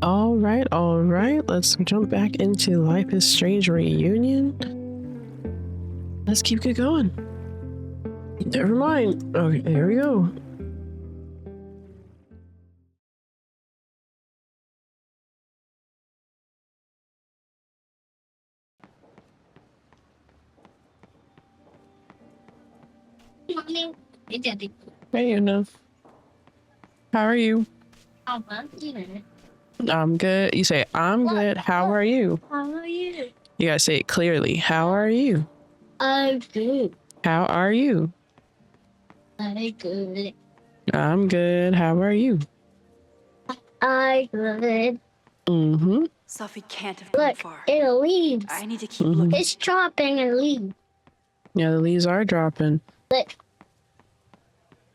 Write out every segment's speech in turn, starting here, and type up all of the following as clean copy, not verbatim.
All right. Let's jump back into Life is Strange reunion. Let's keep it going. Never mind. Okay, here we go. Mommy, Hey, Una. How are you? how about you? I'm good. You say, I'm good. How are you? How are you? You gotta say it clearly. How are you? I'm good. How are you? I'm good. I'm good. How are you? I'm good. Mm-hmm. Sophie can't have gone Look, far. it leaves. I need to keep looking. It's dropping a leaf. Yeah, the leaves are dropping. Look,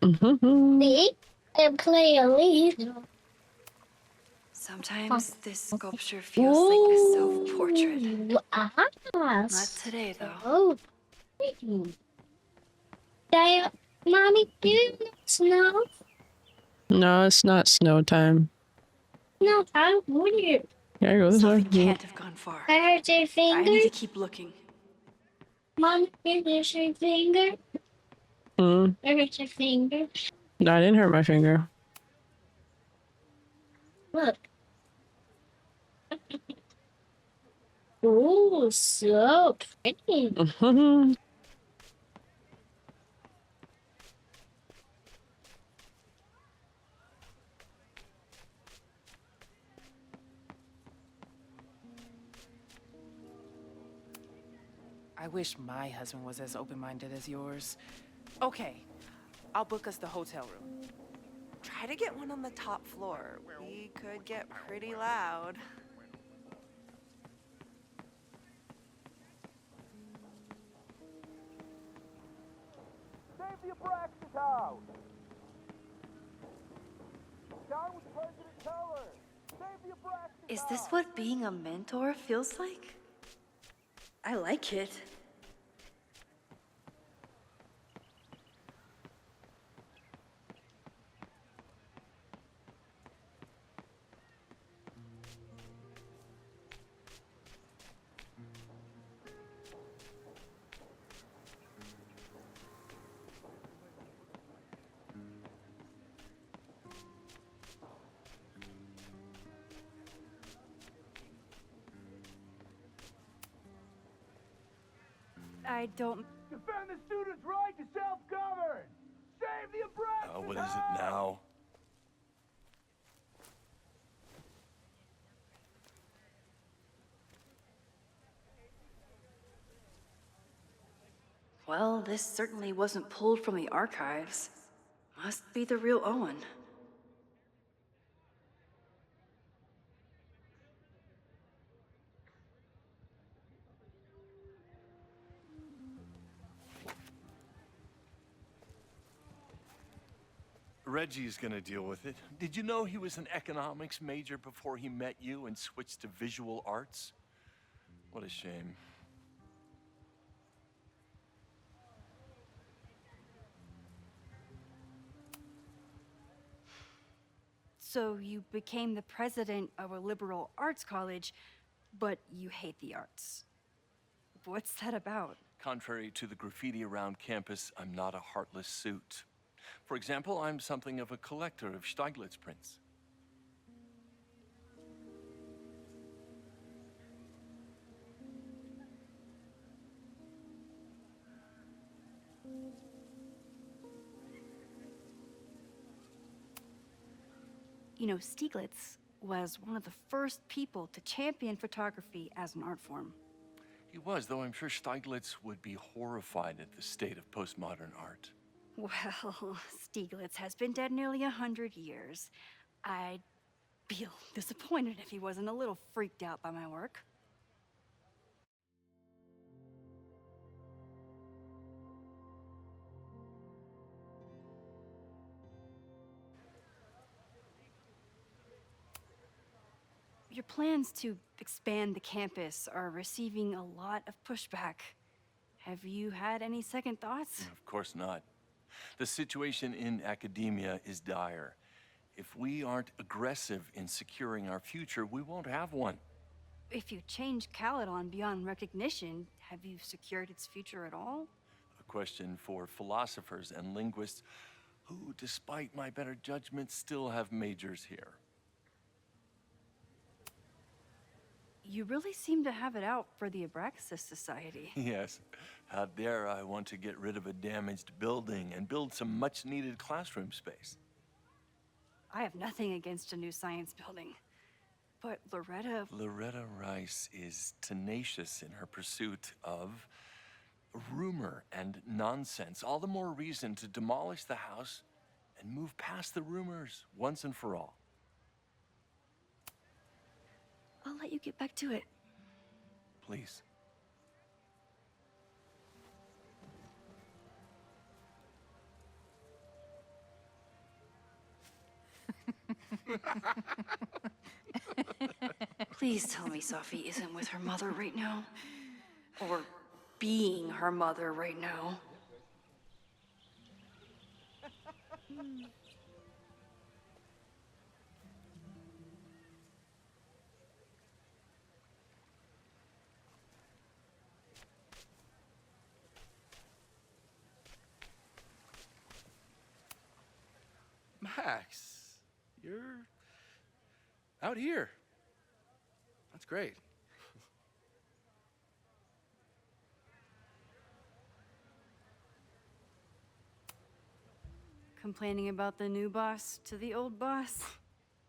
Mm-hmm. see? It play a leaf. Sometimes this sculpture feels like a self-portrait. Not today, though. Oh. Dad, Mommy, do you know snow? No, it's not snow time. No, I'm weird. Here you go. This Sophie way. can't have gone far. I heard your I finger. need to keep looking. Mommy, here's your finger. Mm. I heard your finger. No, I didn't hurt my finger. Look. Oh, so pretty. Mm-hmm. I wish my husband was as open-minded as yours. Okay, I'll book us the hotel room. Try to get one on the top floor. We could get pretty loud. Save the Abraxas house! Down with President Teller! Save the Abraxas Is this what being a mentor feels like? I like it. I don't... Defend the students' right to self-govern! Save the Abraxas What is it now? Well, this certainly wasn't pulled from the archives. Must be the real Owen. Reggie's gonna deal with it. Did you know he was an economics major before he met you and switched to visual arts? What a shame. So you became the president of a liberal arts college, but you hate the arts. What's that about? Contrary to the graffiti around campus, I'm not a heartless suit. For example, I'm something of a collector of Stieglitz prints. You know, Stieglitz was one of the first people to champion photography as an art form. He was, though I'm sure Stieglitz would be horrified at the state of postmodern art. Well, Stieglitz has been dead nearly 100 years. I'd feel disappointed if he wasn't a little freaked out by my work. Your plans to expand the campus are receiving a lot of pushback. Have you had any second thoughts? Of course not. The situation in academia is dire, If we aren't aggressive in securing our future, we won't have one. If you change Caledon beyond recognition, have you secured its future at all? A question for philosophers and linguists who, despite my better judgment, still have majors here. You really seem to have it out for the Abraxas Society. Yes. How dare I want to get rid of a damaged building and build some much-needed classroom space. I have nothing against a new science building. But Loretta Rice is tenacious in her pursuit of rumor and nonsense. All the more reason to demolish the house and move past the rumors once and for all. I'll let you get back to it. Please. Please tell me Sophie isn't with her mother right now. Or being her mother right now. Max, you're out here. That's great. Complaining about the new boss to the old boss?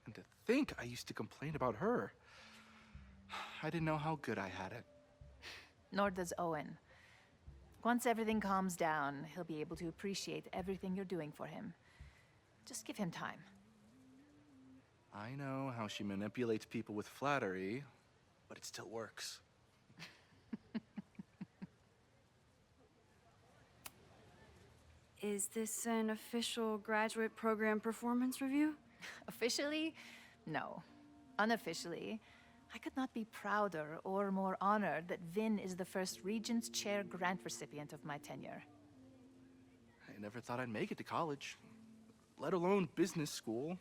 And to think I used to complain about her. I didn't know how good I had it. Nor does Owen. Once everything calms down, he'll be able to appreciate everything you're doing for him. Just give him time. I know how she manipulates people with flattery, but it still works. Is this an official graduate program performance review? Officially? No. Unofficially, I could not be prouder or more honored that Vin is the first Regent's Chair grant recipient of my tenure. I never thought I'd make it to college, let alone business school.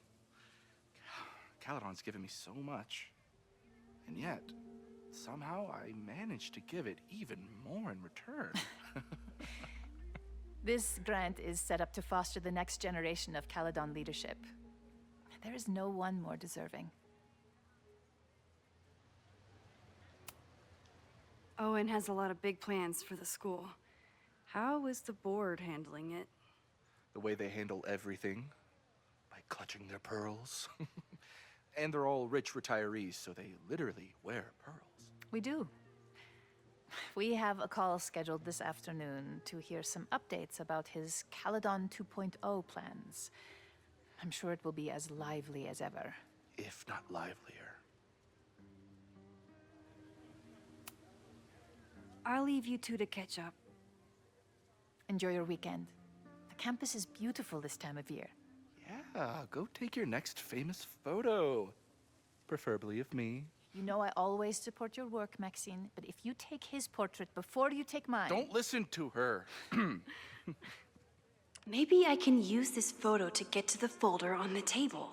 Caledon's given me so much. And yet, somehow I managed to give it even more in return. This grant is set up to foster the next generation of Caledon leadership. There is no one more deserving. Owen has a lot of big plans for the school. How is the board handling it? The way they handle everything, by clutching their pearls. And they're all rich retirees, so they literally wear pearls. We do. We have a call scheduled this afternoon to hear some updates about his Caledon 2.0 plans. I'm sure it will be as lively as ever. If not livelier. I'll leave you two to catch up. Enjoy your weekend. The campus is beautiful this time of year. Yeah, go take your next famous photo. Preferably of me. You know I always support your work, Maxine, but if you take his portrait before you take mine... Don't listen to her. Maybe I can use this photo to get to the folder on the table.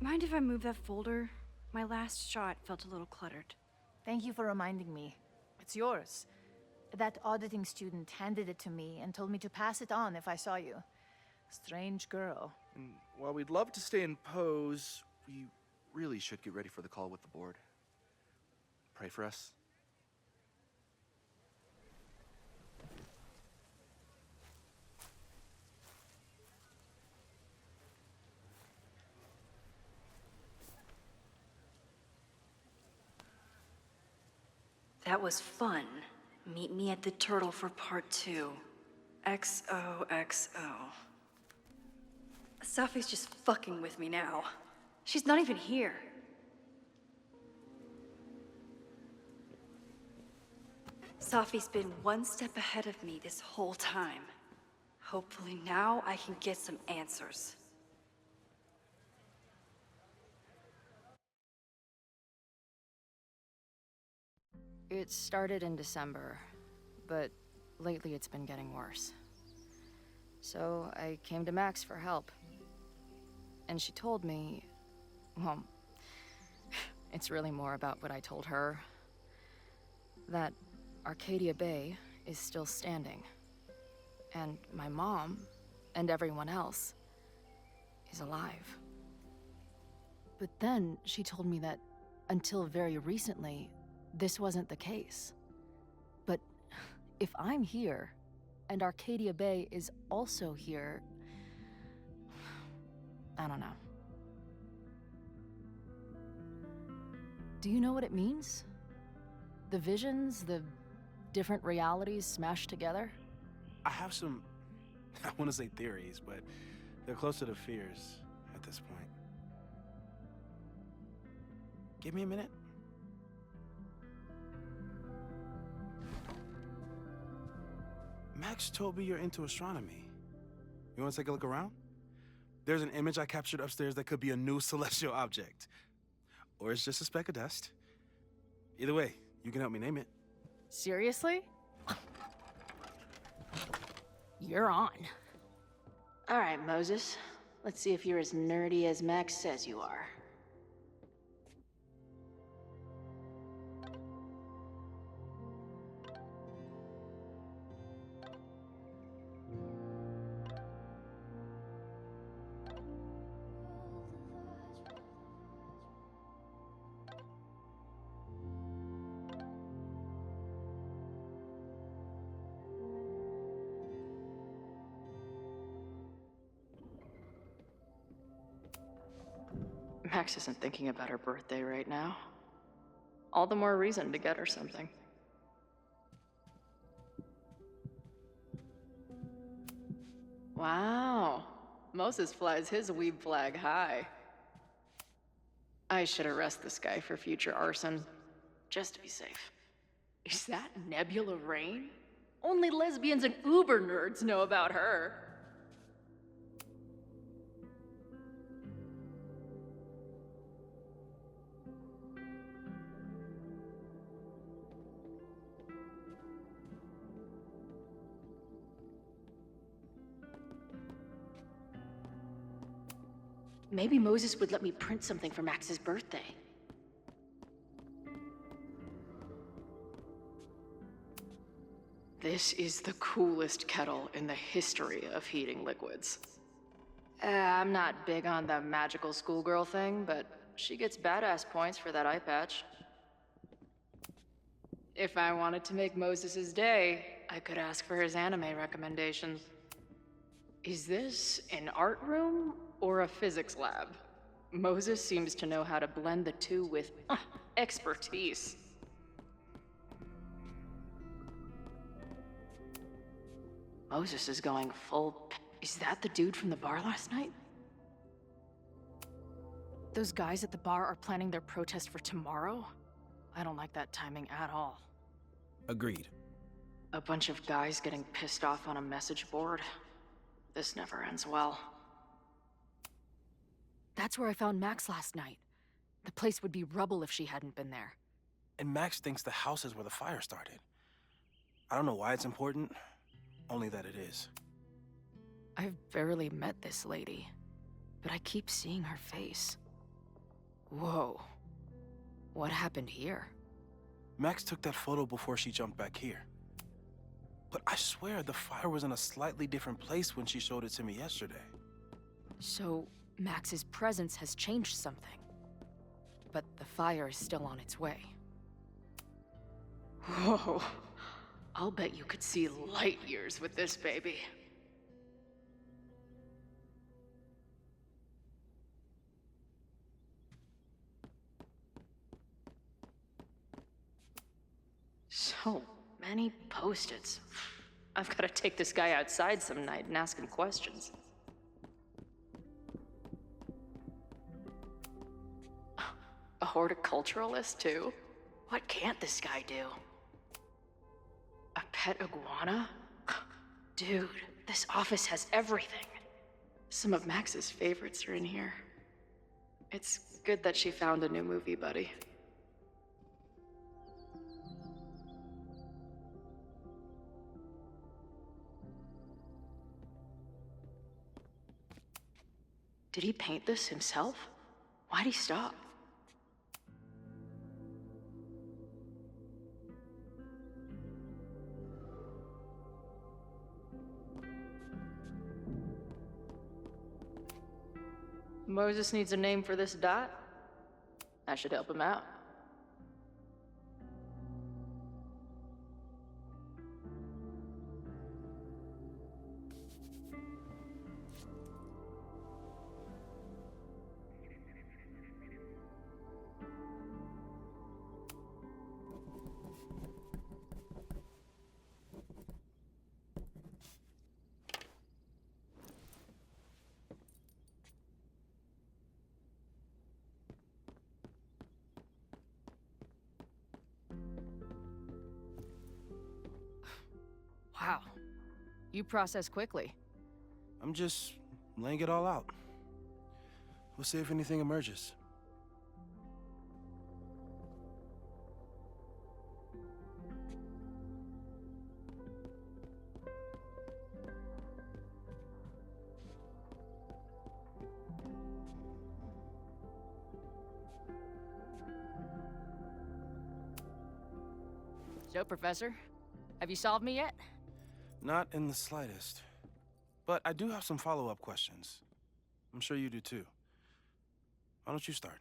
Mind if I move that folder? My last shot felt a little cluttered. Thank you for reminding me. It's yours. That auditing student handed it to me and told me to pass it on if I saw you. Strange girl. And while we'd love to stay in pose, we really should get ready for the call with the board. Pray for us. That was fun. Meet me at the Turtle for part 2. XOXO. Sophie's just fucking with me now. She's not even here. Sophie's been one step ahead of me this whole time. Hopefully now I can get some answers. It started in December, but lately it's been getting worse. So I came to Max for help. And she told me, well, it's really more about what I told her, that Arcadia Bay is still standing. And my mom, and everyone else, is alive. But then she told me that until very recently, this wasn't the case. But if I'm here, and Arcadia Bay is also here, I don't know. Do you know what it means? The visions, the different realities smashed together? I have some, I want to say theories, but they're closer to fears at this point. Give me a minute. Max told me you're into astronomy. You want to take a look around? There's an image I captured upstairs that could be a new celestial object. Or it's just a speck of dust. Either way, you can help me name it. Seriously? You're on. All right, Moses. Let's see if you're as nerdy as Max says you are. Max isn't thinking about her birthday right now. All the more reason to get her something. Wow. Moses flies his weeb flag high. I should arrest this guy for future arson, just to be safe. Is that Nebula Rain? Only lesbians and uber nerds know about her. Maybe Moses would let me print something for Max's birthday. This is the coolest kettle in the history of heating liquids. I'm not big on the magical schoolgirl thing, but she gets badass points for that eye patch. If I wanted to make Moses's day, I could ask for his anime recommendations. Is this an art room or a physics lab? Moses seems to know how to blend the two with expertise. Moses is going full... Is that the dude from the bar last night? Those guys at the bar are planning their protest for tomorrow? I don't like that timing at all. Agreed. A bunch of guys getting pissed off on a message board. This never ends well. That's where I found Max last night. The place would be rubble if she hadn't been there. And Max thinks the house is where the fire started. I don't know why it's important, only that it is. I've barely met this lady, but I keep seeing her face. Whoa. What happened here? Max took that photo before she jumped back here. But I swear the fire was in a slightly different place when she showed it to me yesterday. So, Max's presence has changed something. But the fire is still on its way. Whoa. I'll bet you could see light years with this baby. So many post-its. I've got to take this guy outside some night and ask him questions. A horticulturalist, too? What can't this guy do? pet iguana? Dude, this office has everything. Some of Max's favorites are in here. It's good that she found a new movie buddy. Did he paint this himself? Why'd he stop? Moses needs a name for this dot. I should help him out. Wow. You process quickly. I'm just laying it all out. We'll see if anything emerges. So, Professor, have you solved me yet? Not in the slightest. But I do have some follow-up questions. I'm sure you do too. Why don't you start?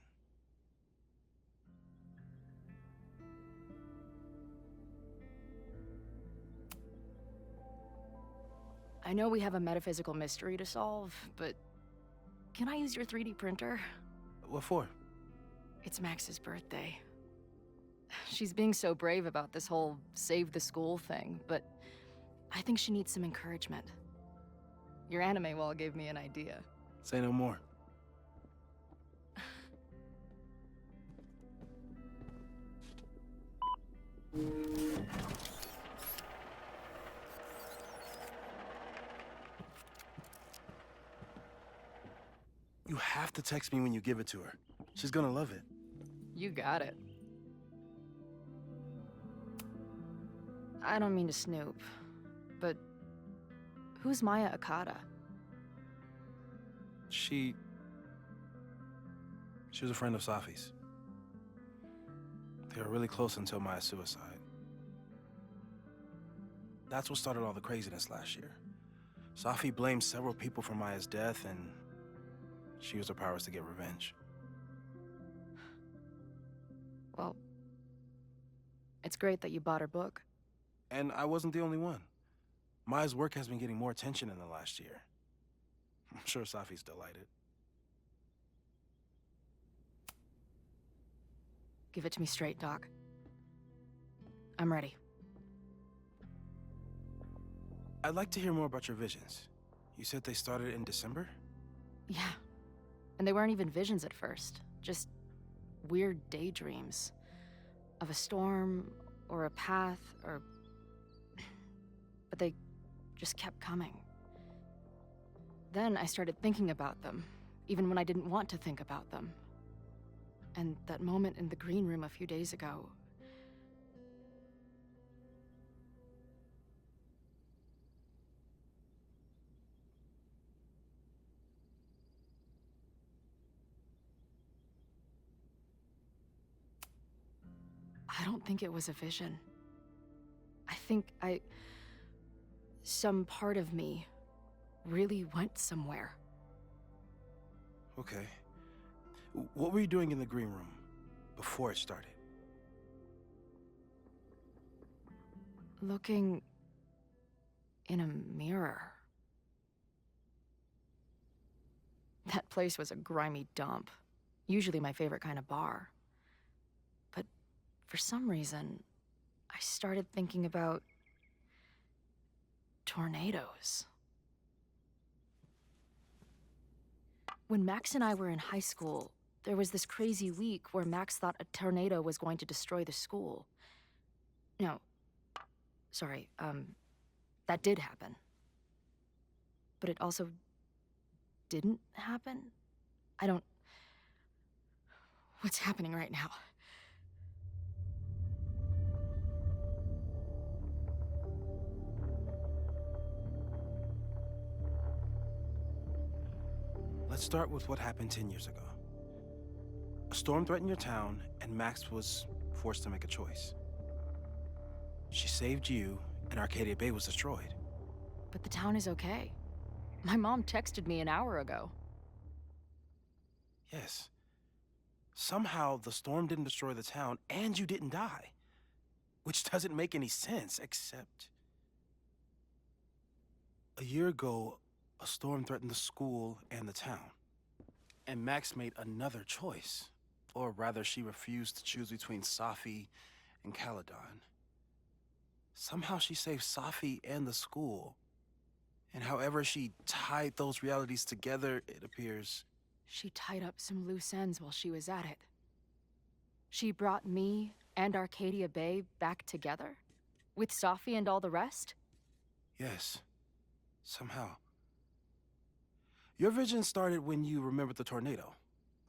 I know we have a metaphysical mystery to solve, but can I use your 3D printer? What for? It's Max's birthday. She's being so brave about this whole save the school thing, but I think she needs some encouragement. Your anime wall gave me an idea. Say no more. You have to text me when you give it to her. She's gonna love it. You got it. I don't mean to snoop, but who's Maya Akata? She was a friend of Safi's. They were really close until Maya's suicide. That's what started all the craziness last year. Safi blamed several people for Maya's death, and she used her powers to get revenge. Well, it's great that you bought her book. And I wasn't the only one. Maya's work has been getting more attention in the last year. I'm sure Safi's delighted. Give it to me straight, Doc. I'm ready. I'd like to hear more about your visions. You said they started in December? Yeah. And they weren't even visions at first. Just weird daydreams. Of a storm, or a path, or... But they just kept coming. Then I started thinking about them, even when I didn't want to think about them. And that moment in the green room a few days ago... I don't think it was a vision. I think some part of me really went somewhere. Okay. What were you doing in the green room before it started? Looking in a mirror. That place was a grimy dump. Usually my favorite kind of bar. But for some reason, I started thinking about tornadoes. When Max and I were in high school, there was this crazy week where Max thought a tornado was going to destroy the school. No, Sorry, that did happen. But it also didn't happen? I don't... What's happening right now? Let's start with what happened 10 years ago. A storm threatened your town, and Max was forced to make a choice. She saved you, and Arcadia Bay was destroyed. But the town is okay. My mom texted me an hour ago. Yes. Somehow, the storm didn't destroy the town, and you didn't die. Which doesn't make any sense, except... A year ago, a storm threatened the school and the town. And Max made another choice. Or rather, she refused to choose between Safi and Caledon. Somehow she saved Safi and the school. And however she tied those realities together, it appears... She tied up some loose ends while she was at it. She brought me and Arcadia Bay back together? With Safi and all the rest? Yes. Somehow. Your vision started when you remembered the tornado.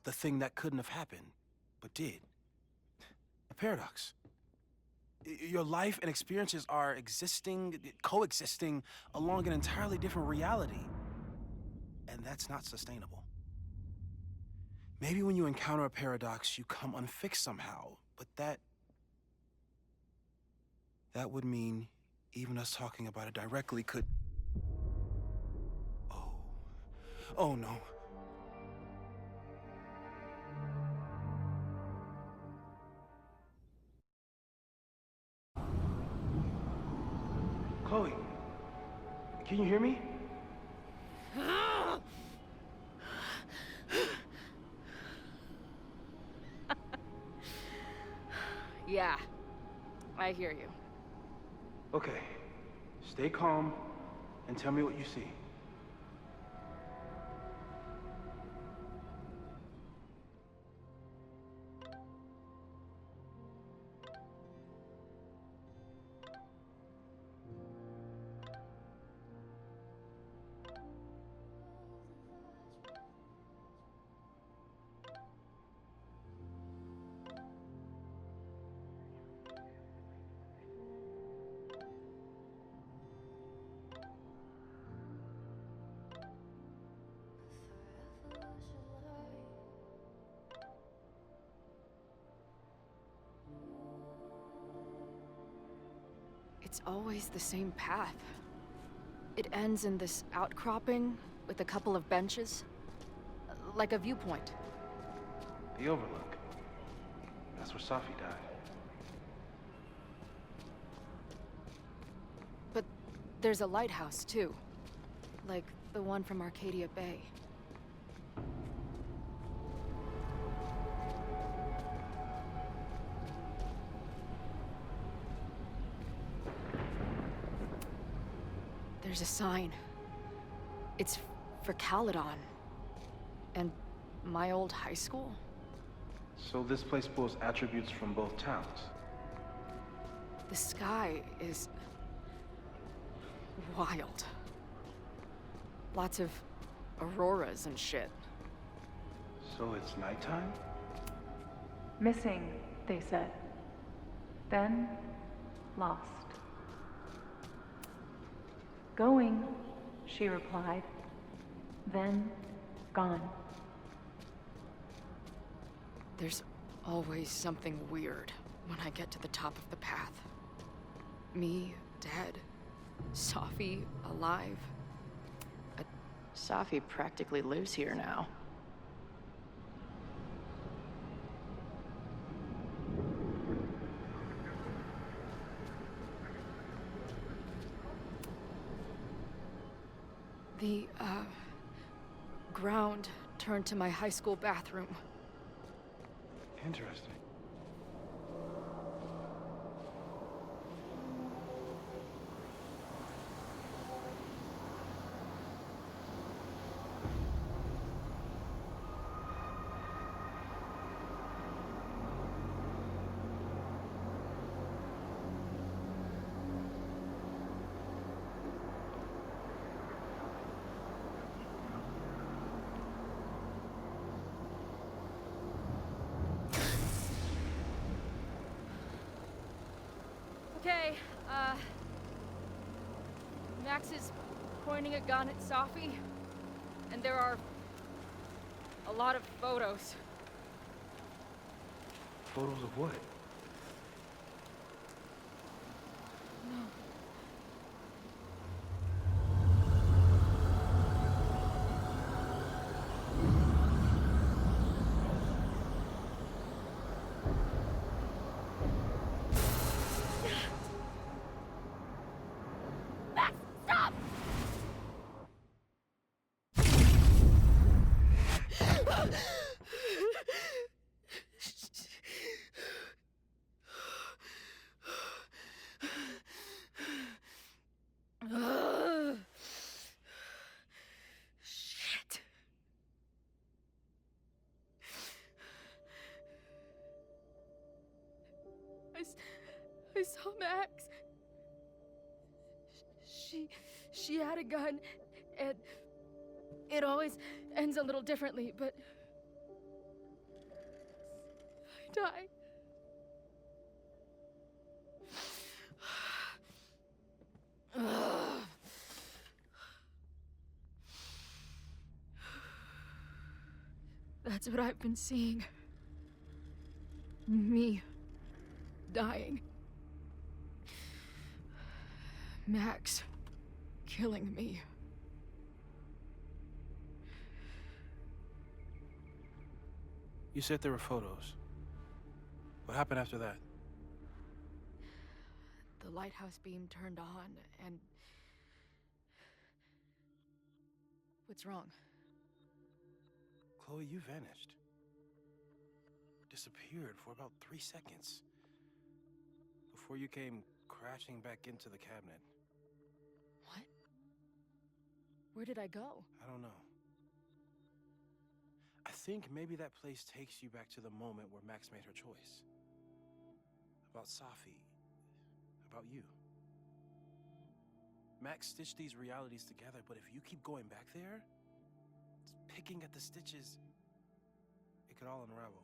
The thing that couldn't have happened, but did. A paradox. Your life and experiences are coexisting along an entirely different reality. And that's not sustainable. Maybe when you encounter a paradox, you come unfixed somehow, but that would mean even us talking about it directly could... Oh no. Chloe, can you hear me? Yeah, I hear you. Okay, stay calm and tell me what you see. It's always the same path. It ends in this outcropping with a couple of benches. Like a viewpoint. The Overlook. That's where Safi died. But there's a lighthouse, too. Like the one from Arcadia Bay. There's a sign. It's for Caledon. And my old high school. So this place pulls attributes from both towns. The sky is... wild. Lots of auroras and shit. So it's nighttime? Missing, they said. Then, lost. Going, she replied. Then, gone. There's always something weird when I get to the top of the path. Me, dead. Safi, alive. Safi practically lives here now. The, ground turned to my high school bathroom. Interesting. Max is pointing a gun at Safi, and there are a lot of photos. Photos of what? No. Max, stop! Shit. I saw Max. She had a gun, and it always ends a little differently, but I died. That's what I've been seeing. Me dying. Max killing me. You said there were photos. What happened after that? The lighthouse beam turned on, and... What's wrong? Chloe, you vanished. Disappeared for about 3 seconds. Before you came crashing back into the cabinet. What? Where did I go? I don't know. I think maybe that place takes you back to the moment where Max made her choice. About Safi. About you. Max stitched these realities together, but if you keep going back there, picking at the stitches, it could all unravel.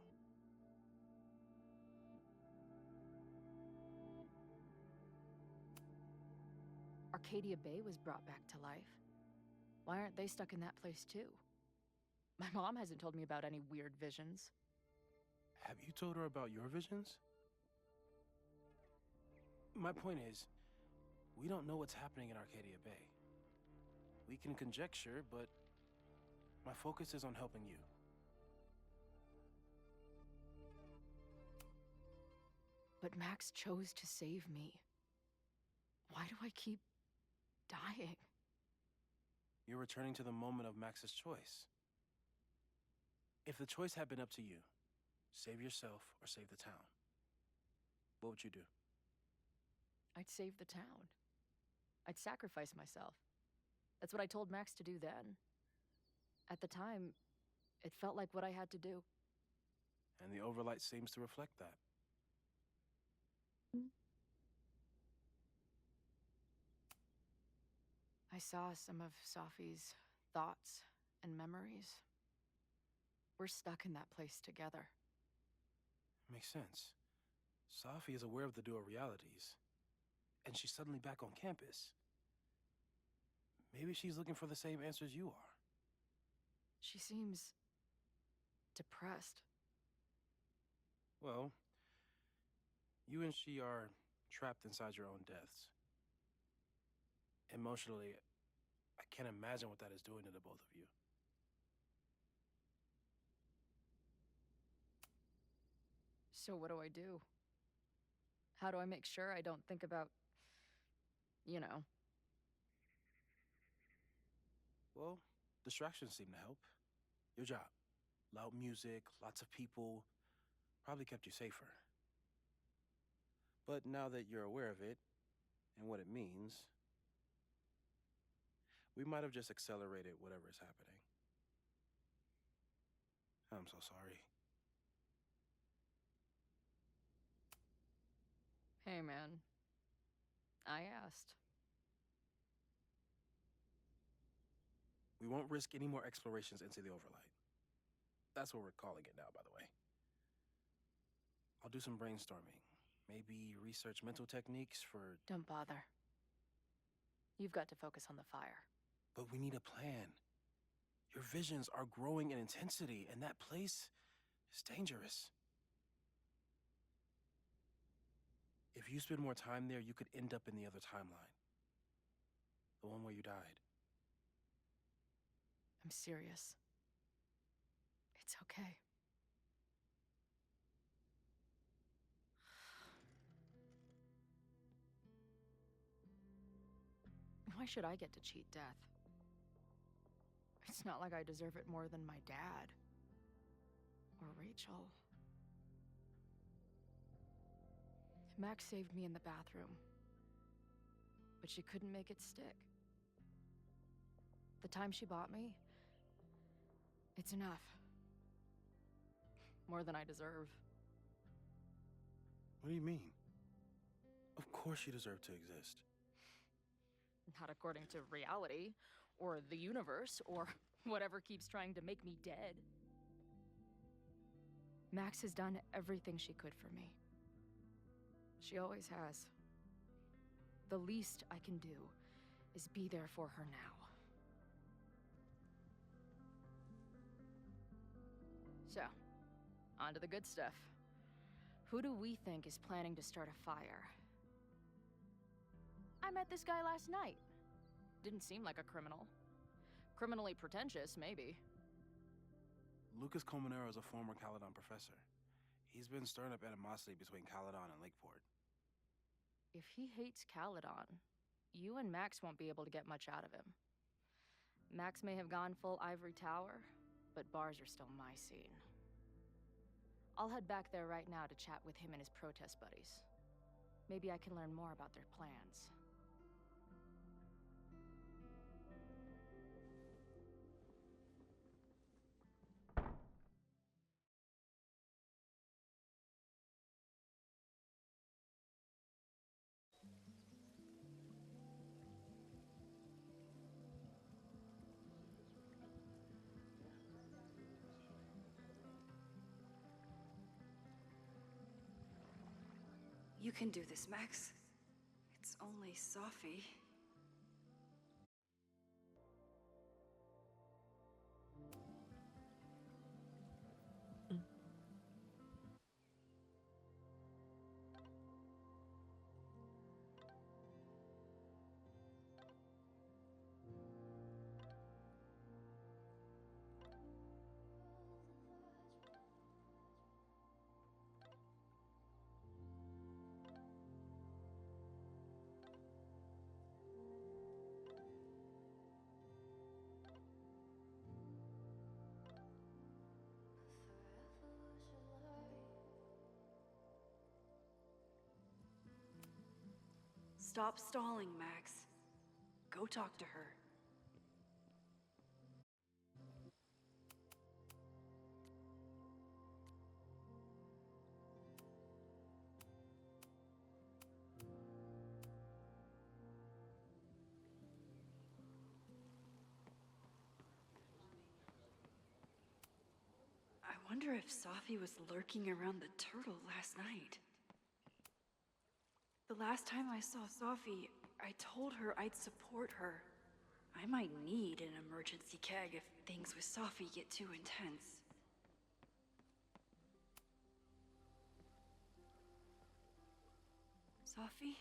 Arcadia Bay was brought back to life. Why aren't they stuck in that place too? My mom hasn't told me about any weird visions. Have you told her about your visions? My point is, we don't know what's happening in Arcadia Bay. We can conjecture, but my focus is on helping you. But Max chose to save me. Why do I keep dying? You're returning to the moment of Max's choice. If the choice had been up to you, save yourself or save the town, what would you do? I'd save the town. I'd sacrifice myself. That's what I told Max to do then. At the time, it felt like what I had to do. And the overlight seems to reflect that. I saw some of Safi's thoughts and memories. We're stuck in that place together. Makes sense. Safi is aware of the dual realities, and she's suddenly back on campus. Maybe she's looking for the same answers you are. She seems depressed. Well, you and she are trapped inside your own deaths. Emotionally, I can't imagine what that is doing to the both of you. So what do I do? How do I make sure I don't think about, you know? Well, distractions seem to help. Your job. Loud music, lots of people, probably kept you safer. But now that you're aware of it, and what it means, we might have just accelerated whatever is happening. I'm so sorry. Hey, man. I asked. We won't risk any more explorations into the overlight. That's what we're calling it now, by the way. I'll do some brainstorming, Maybe research mental techniques for... Don't bother. You've got to focus on the fire. But we need a plan. Your visions are growing in intensity, and that place is dangerous. If you spend more time there, you could end up in the other timeline. The one where you died. I'm serious. It's okay. Why should I get to cheat death? It's not like I deserve it more than my dad. Or Rachel. Max saved me in the bathroom. But she couldn't make it stick. The time she bought me, it's enough. More than I deserve. What do you mean? Of course you deserve to exist. Not according to reality, or the universe, or whatever keeps trying to make me dead. Max has done everything she could for me. She always has. The least I can do is be there for her now. So, on to the good stuff. Who do we think is planning to start a fire? I met this guy last night. Didn't seem like a criminal. Criminally pretentious, maybe. Lucas Colmenero is a former Caledon professor. He's been stirring up animosity between Caledon and Lakeport. If he hates Caledon, you and Max won't be able to get much out of him. Max may have gone full ivory tower, but bars are still my scene. I'll head back there right now to chat with him and his protest buddies. Maybe I can learn more about their plans. You can do this, Max. It's only Sophie. Stop stalling, Max. Go talk to her. I wonder if Sophie was lurking around the turtle last night. The last time I saw Sophie, I told her I'd support her. I might need an emergency keg if things with Sophie get too intense. Sophie?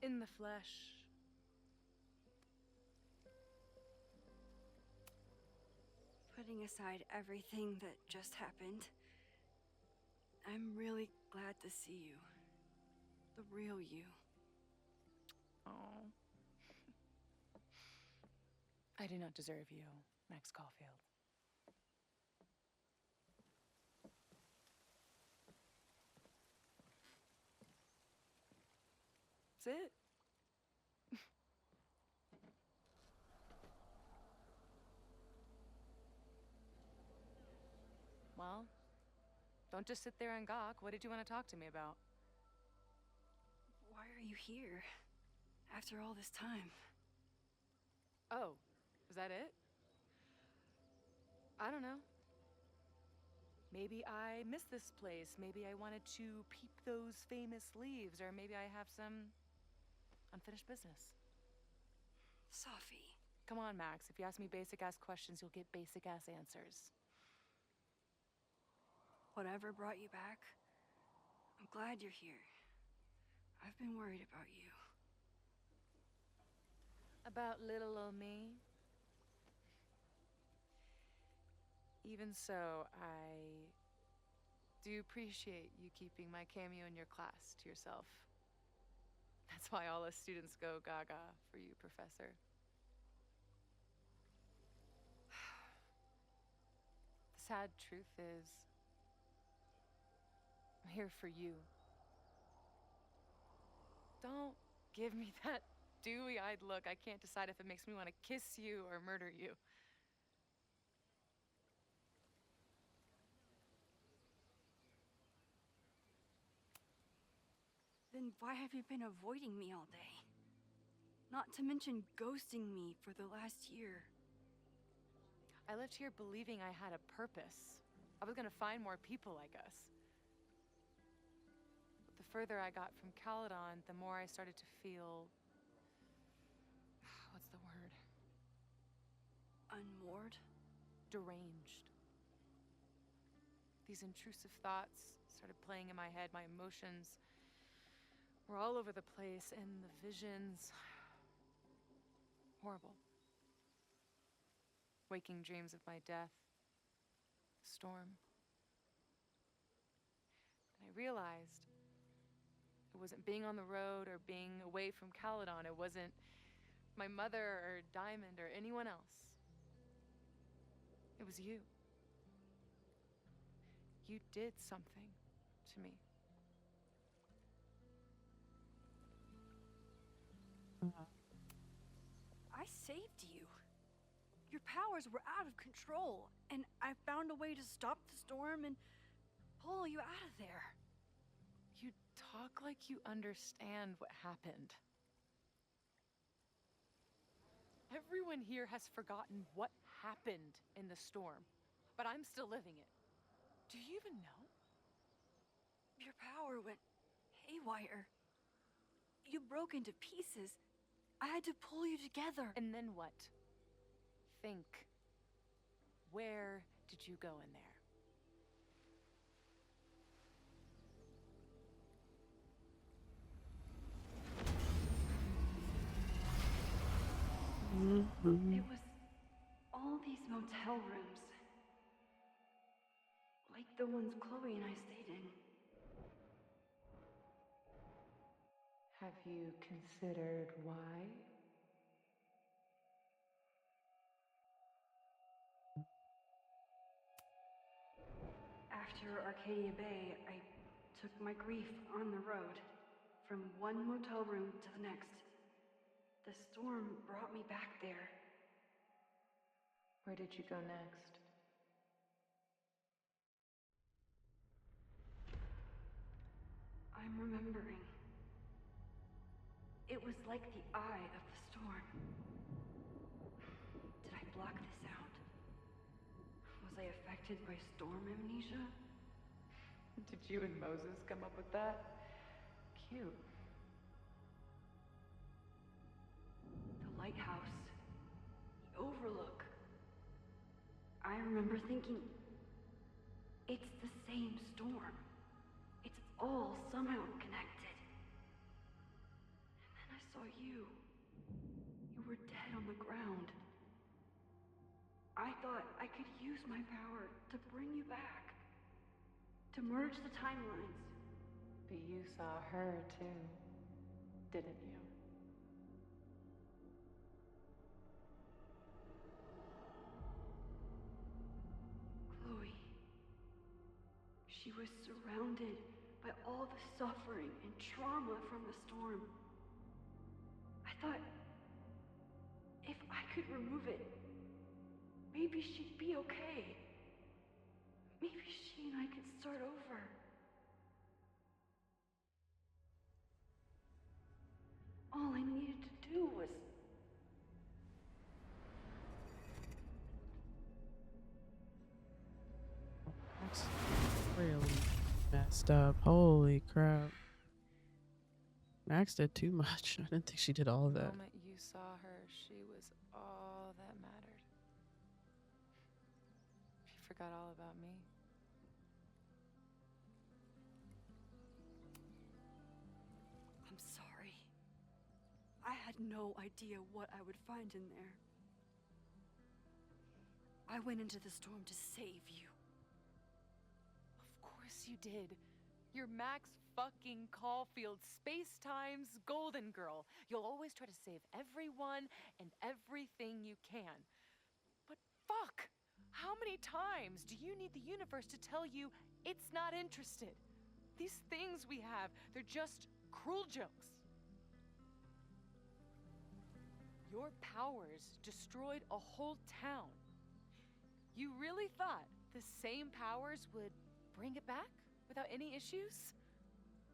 In the flesh. Putting aside everything that just happened, I'm really glad to see you. The real you. Oh. I do not deserve you, Max Caulfield. That's it. Well, don't just sit there and gawk. What did you want to talk to me about? Why are you here? After all this time? Oh, is that it? I don't know. Maybe I miss this place. Maybe I wanted to peep those famous leaves, or maybe I have some unfinished business. Sophie. Come on, Max. If you ask me basic-ass questions, you'll get basic-ass answers. Whatever brought you back, I'm glad you're here. I've been worried about you. About little old me? Even so, I do appreciate you keeping my cameo in your class to yourself. That's why all us students go gaga for you, Professor. The sad truth is, I'm here for you. Don't give me that dewy-eyed look. I can't decide if it makes me want to kiss you or murder you. Then why have you been avoiding me all day? Not to mention ghosting me for the last year. I left here believing I had a purpose. I was gonna find more people like us. But the further I got from Caledon, the more I started to feel... what's the word? Unmoored? Deranged. These intrusive thoughts started playing in my head. My emotions were all over the place, and the visions... horrible. Waking dreams of my death. Storm. And I realized it wasn't being on the road or being away from Caledon. It wasn't my mother or Diamond or anyone else. It was you. You did something to me. I saved you. Your powers were out of control, and I found a way to stop the storm and pull you out of there. You talk like you understand what happened. Everyone here has forgotten what happened in the storm, but I'm still living it. Do you even know? Your power went haywire. You broke into pieces. I had to pull you together. And then what? Think. Where did you go in there? It was all these motel rooms. Like the ones Chloe and I stayed in. Have you considered why? After Arcadia Bay, I took my grief on the road, from one motel room to the next. The storm brought me back there. Where did you go next? I'm remembering. It was like the eye of the storm. Did I block this out? Was I affected by storm amnesia? Did you and Moses come up with that? Cute. The lighthouse. The overlook. I remember thinking, it's the same storm. It's all somehow connected. And then I saw you. You were dead on the ground. I thought I could use my power to bring you back. To merge the timelines. But you saw her too, didn't you? Chloe. She was surrounded by all the suffering and trauma from the storm. I thought, if I could remove it, maybe she'd be okay. Maybe she and I could start over. All I needed to do was... Max. messed up. Holy crap. Max did too much. I didn't think she did all of The that. moment you saw her, she was all that mattered. She forgot all about me. I'm sorry. I had no idea what I would find in there. I went into the storm to save you. Of course you did. You're Max fucking Caulfield, Space-Time's golden girl. You'll always try to save everyone and everything you can. But fuck! How many times do you need the universe to tell you it's not interested? These things we have, they're just cruel jokes. Your powers destroyed a whole town. You really thought the same powers would bring it back without any issues?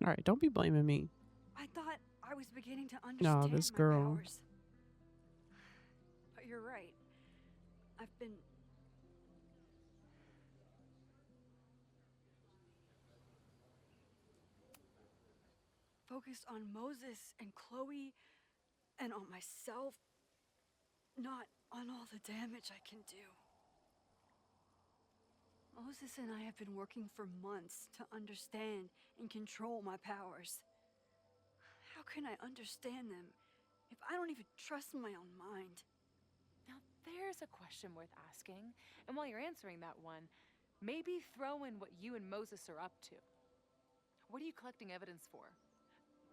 All right, don't be blaming me. I thought I was beginning to understand No, this my girl. powers. But you're right. I've been focused on Moses and Chloe and on myself, not on all the damage I can do. Moses and I have been working for months to understand and control my powers. How can I understand them if I don't even trust my own mind? Now, there's a question worth asking. And while you're answering that one, maybe throw in what you and Moses are up to. What are you collecting evidence for?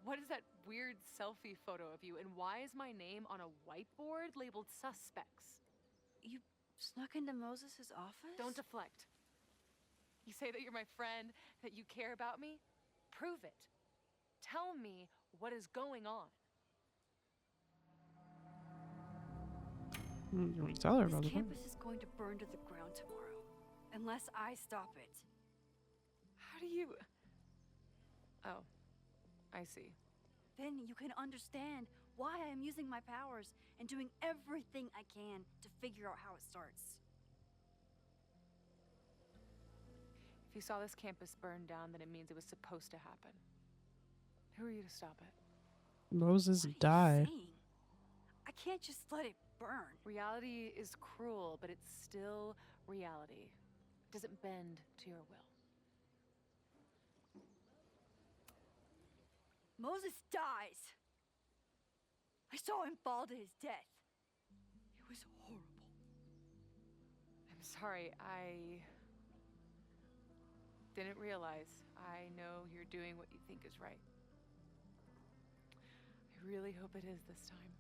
What is that weird selfie photo of you? And why is my name on a whiteboard labeled suspects? You snuck into Moses' office? Don't deflect. You say that you're my friend, that you care about me? Prove it. Tell me what is going on. Tell her about This it. campus is going to burn to the ground tomorrow, unless I stop it. How do you... Oh, I see. Then you can understand why I am using my powers and doing everything I can to figure out how it starts. If you saw this campus burn down, then it means it was supposed to happen. Who are you to stop it? Moses What are you died. saying? I can't just let it burn. Reality is cruel, but it's still reality. It doesn't bend to your will. Moses dies. I saw him fall to his death. It was horrible. I'm sorry, I didn't realize. I know you're doing what you think is right. I really hope it is this time.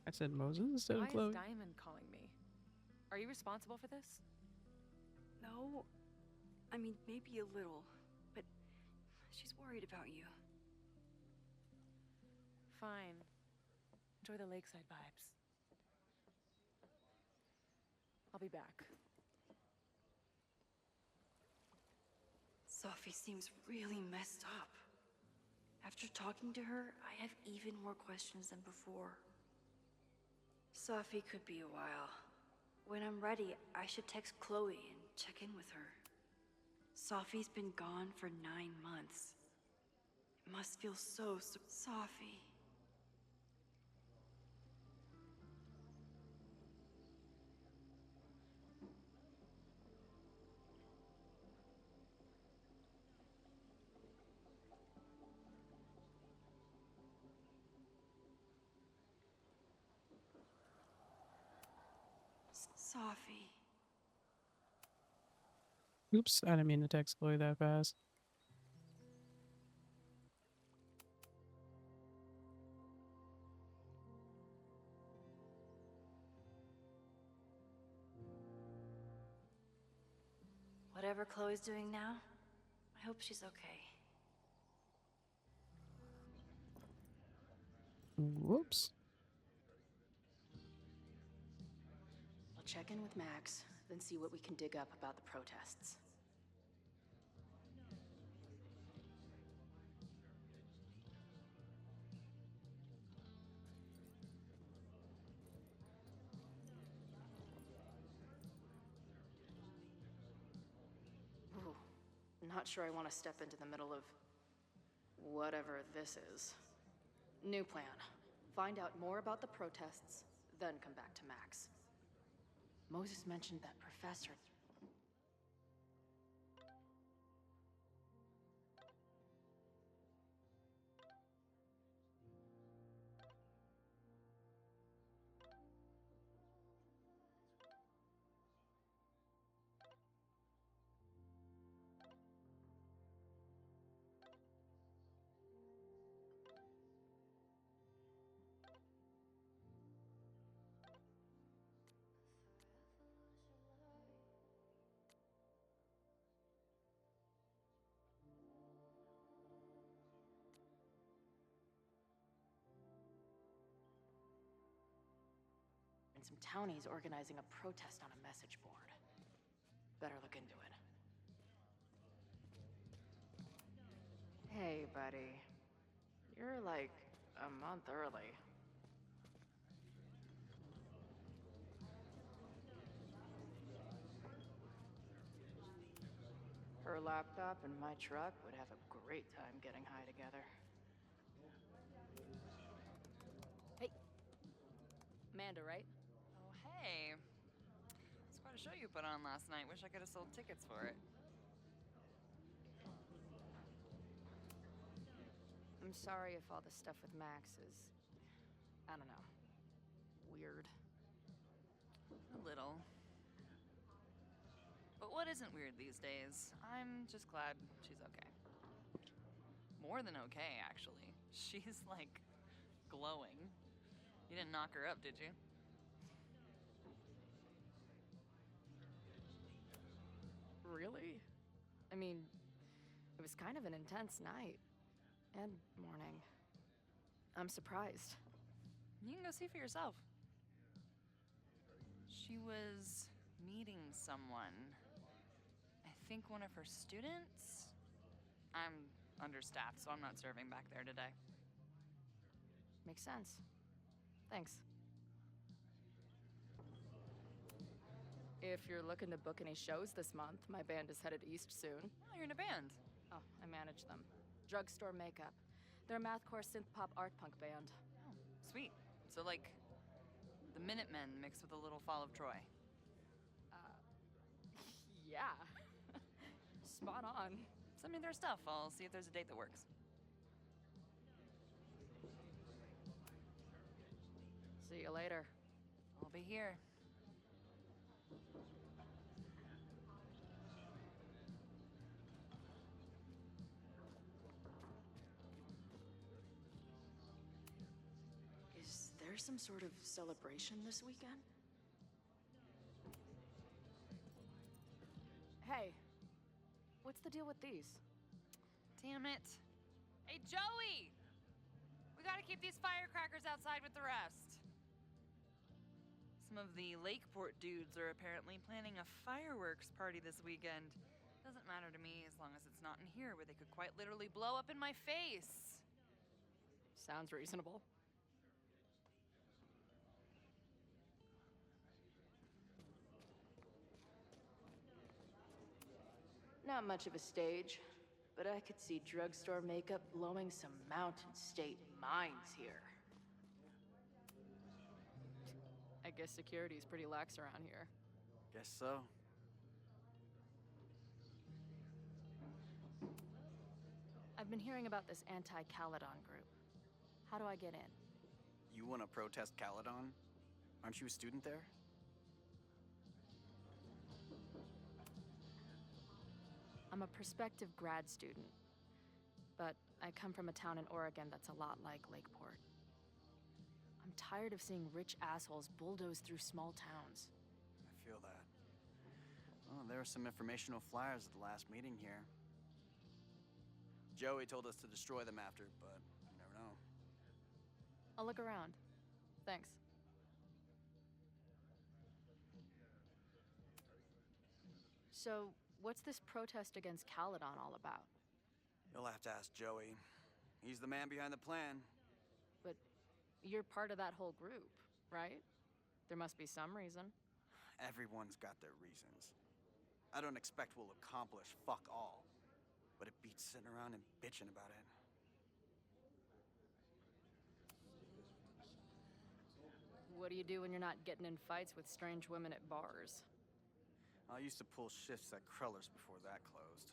I said Moses instead Why of Chloe. is Diamond calling me? Are you responsible for this? No, I mean, maybe a little, but she's worried about you. Fine. Enjoy the lakeside vibes. I'll be back. Sophie seems really messed up. After talking to her, I have even more questions than before. Sophie could be a while. When I'm ready, I should text Chloe and check in with her. Sophie's been gone for 9 months. It must feel so... Sophie. Sophie. Oops, I didn't mean to text Chloe that fast. Whatever Chloe's doing now, I hope she's okay. Whoops. I'll check in with Max, then see what we can dig up about the protests. not sure I want to step into the middle of whatever this is. New plan. Find out more about the protests, then come back to Max. Moses mentioned that professor. And some townies organizing a protest on a message board. Better look into it. Hey, buddy. You're like a month early. Her laptop and my truck would have a great time getting high together. Hey. Amanda, right? Oh, hey. It's quite a show you put on last night. Wish I could have sold tickets for it. I'm sorry if all the stuff with Max is, I don't know, weird. A little. But what isn't weird these days? I'm just glad she's okay. More than okay, actually. She's, like, glowing. You didn't knock her up, did you? Really? I mean, it was kind of an intense night. And morning. I'm surprised. You can go see for yourself. She was meeting someone. I think one of her students? I'm understaffed, so I'm not serving back there today. Makes sense. Thanks. If you're looking to book any shows this month, my band is headed east soon. Oh, you're in a band. Oh, I manage them. Drugstore Makeup. They're a mathcore synth-pop art punk band. Oh, sweet. So, like, the Minutemen mixed with a little Fall of Troy. Yeah. Spot on. Send me their stuff. I'll see if there's a date that works. See you later. I'll be here. Is there some sort of celebration this weekend? Hey, what's the deal with these? Damn it. Hey, Joey! We gotta keep these firecrackers outside with the rest. Some of the Lakeport dudes are apparently planning a fireworks party this weekend. Doesn't matter to me as long as it's not in here where they could quite literally blow up in my face. Sounds reasonable. Not much of a stage, but I could see Drugstore Makeup blowing some Mountain State mines here. I guess security's pretty lax around here. Guess so. I've been hearing about this anti-Caledon group. How do I get in? You want to protest Caledon? Aren't you a student there? I'm a prospective grad student, but I come from a town in Oregon that's a lot like Lakeport. I'm tired of seeing rich assholes bulldoze through small towns. I feel that. Well, there were some informational flyers at the last meeting here. Joey told us to destroy them after, but you never know. I'll look around. Thanks. So, what's this protest against Caledon all about? You'll have to ask Joey. He's the man behind the plan. But you're part of that whole group, right? There must be some reason. Everyone's got their reasons. I don't expect we'll accomplish fuck all. hate sitting around and bitching about it. What do you do when you're not getting in fights with strange women at bars? I used to pull shifts at Kruller's before that closed.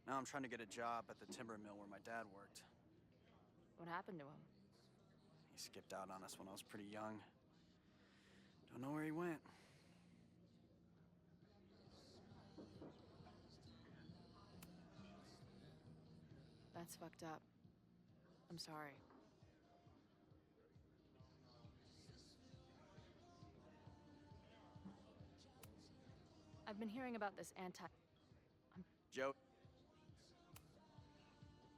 Now I'm trying to get a job at the timber mill where my dad worked. What happened to him? He skipped out on us when I was pretty young. Don't know where he went. That's fucked up. I'm sorry. I've been hearing about this Joe.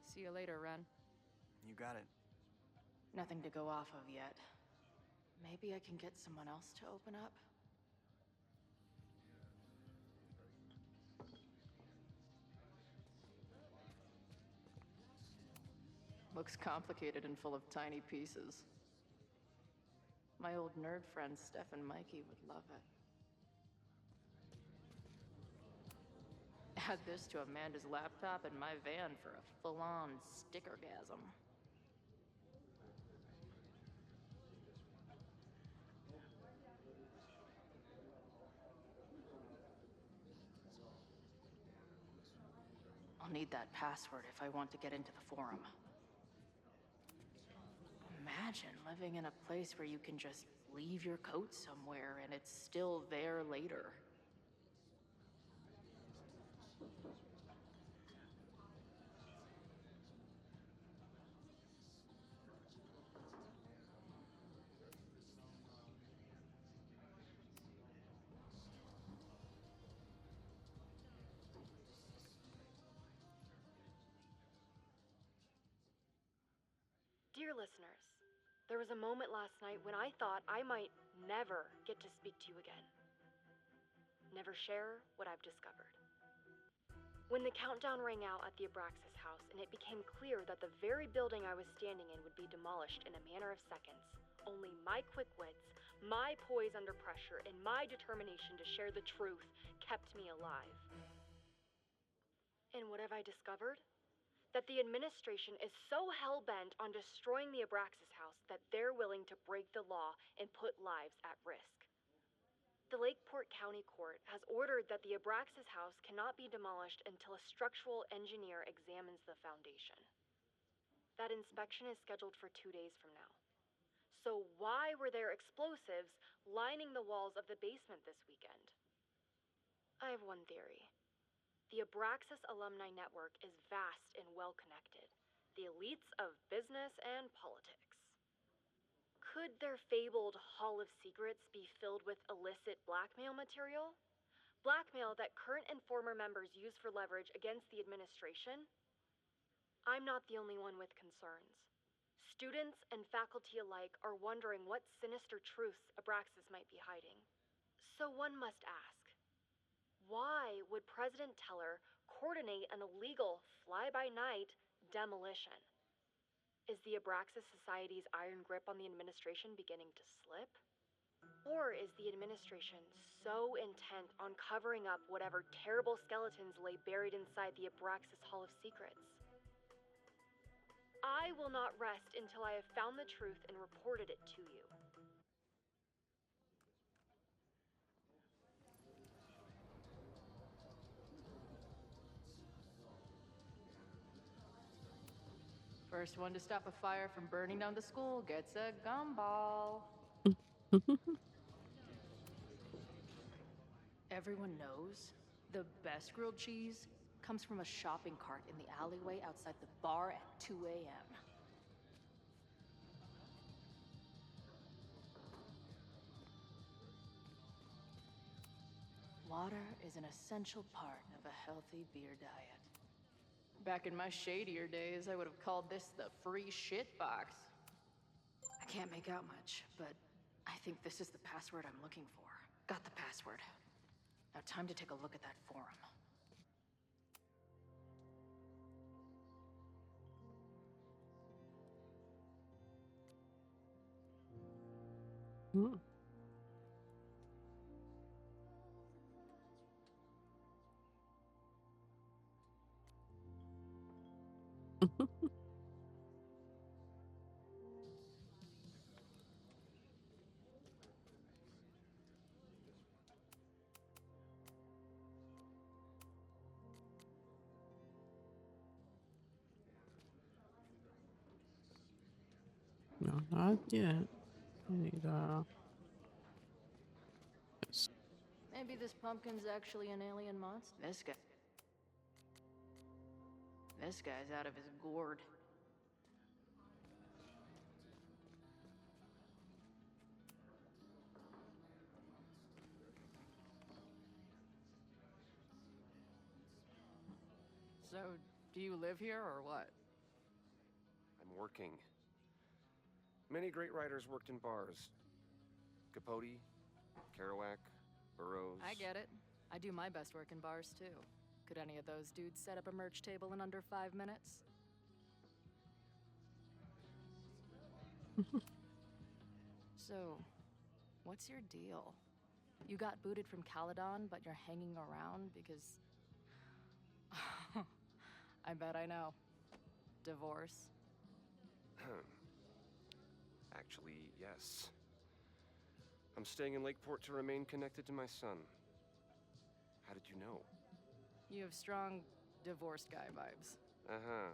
See you later, Ren. You got it. Nothing to go off of yet. Maybe I can get someone else to open up? Looks complicated and full of tiny pieces. My old nerd friends Steph and Mikey would love it. Add this to Amanda's laptop and my van for a full-on stickergasm. I'll need that password if I want to get into the forum. Imagine living in a place where you can just leave your coat somewhere and it's still there later. Dear listeners, there was a moment last night when I thought I might never get to speak to you again. Never share what I've discovered. When the countdown rang out at the Abraxas house and it became clear that the very building I was standing in would be demolished in a matter of seconds, only my quick wits, my poise under pressure, and my determination to share the truth kept me alive. And what have I discovered? That the administration is so hell-bent on destroying the Abraxas house that they're willing to break the law and put lives at risk. The Lakeport County Court has ordered that the Abraxas house cannot be demolished until a structural engineer examines the foundation. That inspection is scheduled for 2 days from now. So why were there explosives lining the walls of the basement this weekend? I have one theory. The Abraxas Alumni Network is vast and well-connected. The elites of business and politics. Could their fabled Hall of Secrets be filled with illicit blackmail material? Blackmail that current and former members use for leverage against the administration? I'm not the only one with concerns. Students and faculty alike are wondering what sinister truths Abraxas might be hiding. So one must ask, why would President Teller coordinate an illegal fly-by-night demolition? Is the Abraxas Society's iron grip on the administration beginning to slip? Or is the administration so intent on covering up whatever terrible skeletons lay buried inside the Abraxas Hall of Secrets? I will not rest until I have found the truth and reported it to you. First one to stop a fire from burning down the school gets a gumball. Everyone knows the best grilled cheese comes from a shopping cart in the alleyway outside the bar at 2 a.m. Water is an essential part of a healthy beer diet. Back in my shadier days, I would have called this the free shit box. I can't make out much, but I think this is the password I'm looking for. Got the password. Now time to take a look at that forum. No, not yet. I need this. Maybe this pumpkin's actually an alien monster. This guy's out of his gourd. So, do you live here or what? I'm working. Many great writers worked in bars. Capote, Kerouac, Burroughs. I get it. I do my best work in bars, too. Could any of those dudes set up a merch table in under 5 minutes? So, what's your deal? You got booted from Caledon, but you're hanging around because... I bet I know. Divorce? Actually, yes. I'm staying in Lakeport to remain connected to my son. How did you know? You have strong divorced guy vibes. Uh-huh.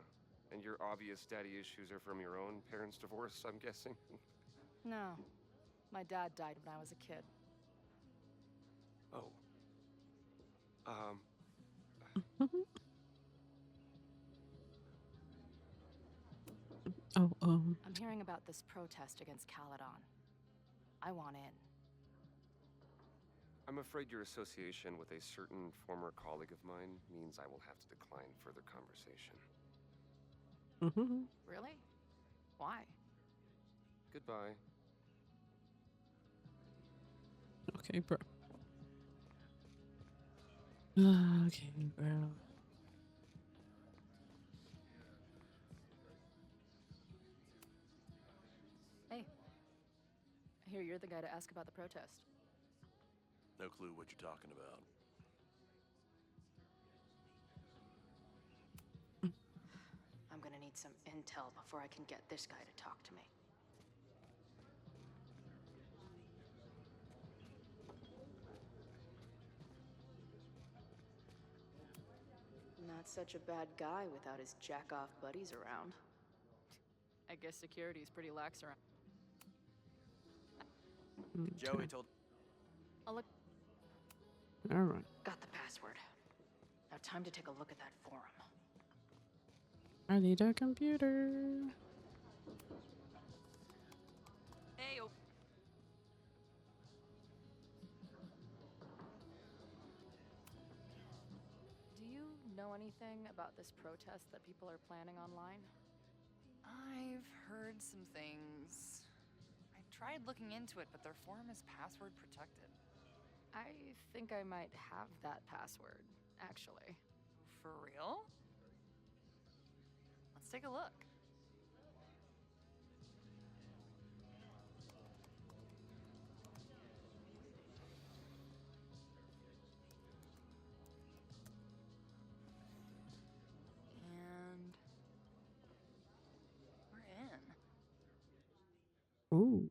And your obvious daddy issues are from your own parents' divorce, I'm guessing? No. My dad died when I was a kid. Oh. I'm hearing about this protest against Caledon. I want in. I'm afraid your association with a certain former colleague of mine means I will have to decline further conversation. Really? Why? Goodbye. Okay, bro. Okay, bro. Hey. I hear you're the guy to ask about the protest. No clue what you're talking about. I'm gonna need some intel before I can get this guy to talk to me. Not such a bad guy without his jack-off buddies around. I guess security's pretty lax around. Joey told... I'll look. All right. Got the password. Now time to take a look at that forum. I need a computer. Hey, Do you know anything about this protest that people are planning online? I've heard some things. I tried looking into it, but their forum is password protected. I think I might have that password, actually. For real? Let's take a look. And we're in. Ooh.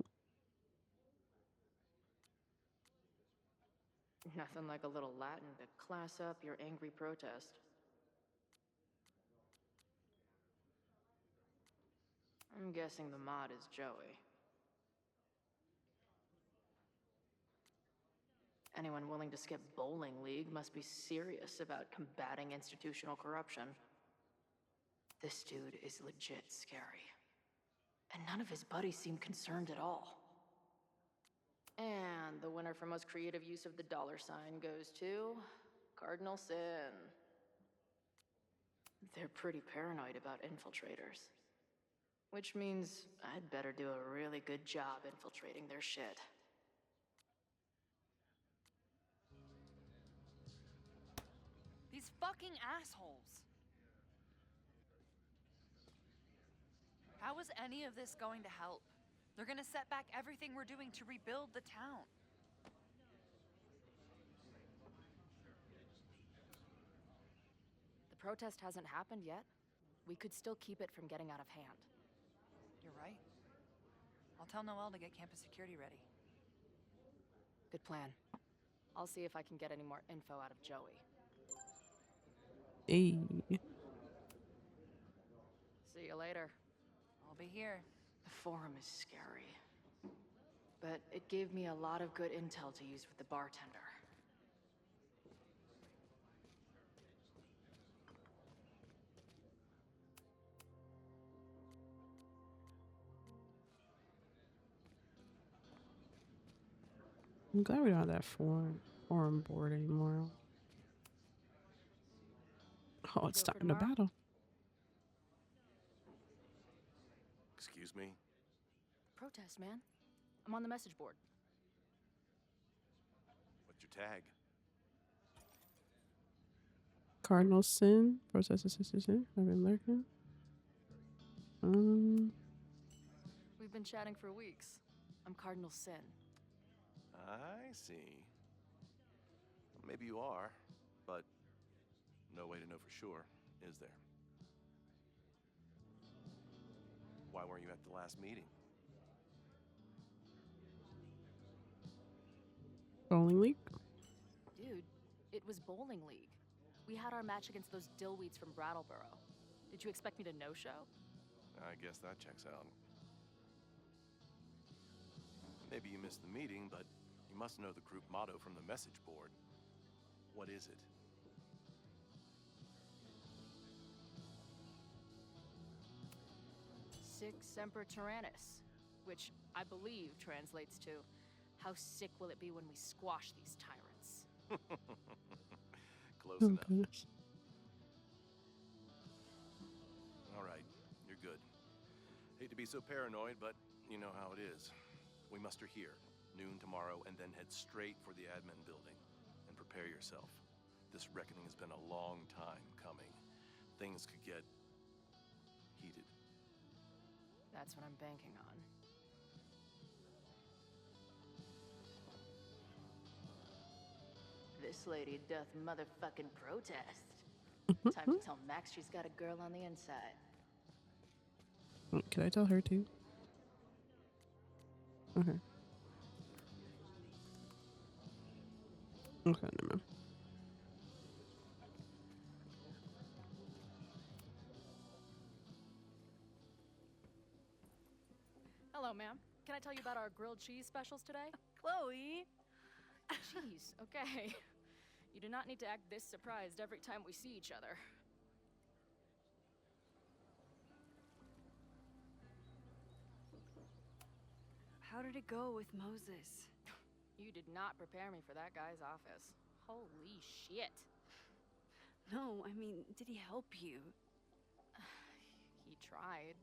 Nothing like a little Latin to class up your angry protest. I'm guessing the mod is Joey. Anyone willing to skip bowling league must be serious about combating institutional corruption. This dude is legit scary. And none of his buddies seem concerned at all. And the winner for most creative use of the $ goes to Cardinal Sin. They're pretty paranoid about infiltrators. Which means I'd better do a really good job infiltrating their shit. These fucking assholes. How is any of this going to help? They're gonna set back everything we're doing to rebuild the town. The protest hasn't happened yet. we could still keep it from getting out of hand. You're right. I'll tell Noelle to get campus security ready. Good plan. I'll see if I can get any more info out of Joey. Hey. See you later. I'll be here. The forum is scary, but it gave me a lot of good intel to use with the bartender. I'm glad we don't have that forum board anymore. Oh, it's starting to battle. Excuse me? Protest, man. I'm on the message board. What's your tag? Cardinal Sin. Protest assistant. I've been lurking. We've been chatting for weeks. I'm Cardinal Sin. I see. Maybe you are, but no way to know for sure, is there? Why weren't you at the last meeting? Bowling league? Dude, it was bowling league. We had our match against those dillweeds from Brattleboro. Did you expect me to no-show? I guess that checks out. Maybe you missed the meeting, but you must know the group motto from the message board. What is it? Sic Semper Tyrannis, which I believe translates to, how sick will it be when we squash these tyrants? Close enough. Goodness. All right, you're good. Hate to be so paranoid, but you know how it is. We muster here, noon tomorrow, and then head straight for the admin building. And prepare yourself. This reckoning has been a long time coming. Things could get heated. That's what I'm banking on. This lady doth motherfucking protest. Time to tell Max she's got a girl on the inside. Can I tell her too? Okay. Okay, never mind. Hello, ma'am. Can I tell you about our grilled cheese specials today? Chloe! Jeez, okay. You do not need to act this surprised every time we see each other. How did it go with Moses? You did not prepare me for that guy's office. Holy shit. No, I mean, did he help you? He tried.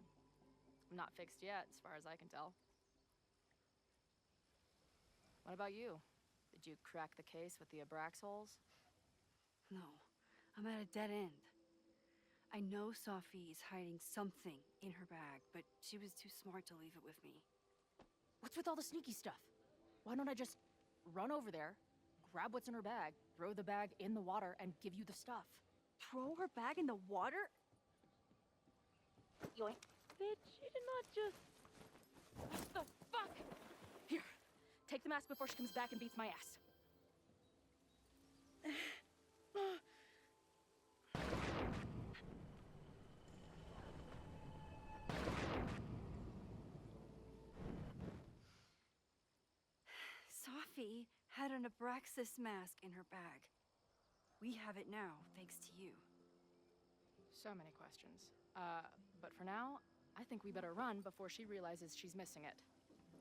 I'm not fixed yet, as far as I can tell. What about you? Did you crack the case with the Abrax holes? No, I'm at a dead end. I know Sophie is hiding something in her bag, but she was too smart to leave it with me. What's with all the sneaky stuff? Why don't I just run over there, grab what's in her bag, throw the bag in the water, and give you the stuff? Throw her bag in the water? Yoink. Bitch, you did not just... What the fuck? Here, take the mask before she comes back and beats my ass. Sophie had an Abraxas mask in her bag. We have it now, thanks to you. So many questions. But for now, I think we better run before she realizes she's missing it.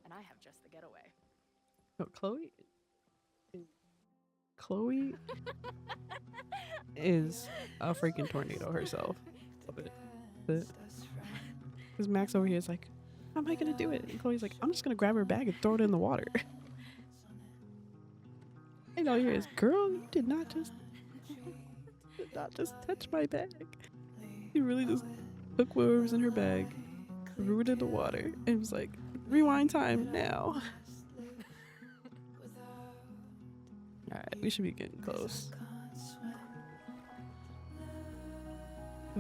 And I have just the getaway. Oh, Chloe? Chloe is a freaking tornado herself. Love it. Because Max over here is like, how am I going to do it? And Chloe's like, I'm just going to grab her bag and throw it in the water. And all you hear is, girl, you did not just touch my bag. You really just took whatever was in her bag, threw it in the water, and was like, rewind time now. Alright, we should be getting close.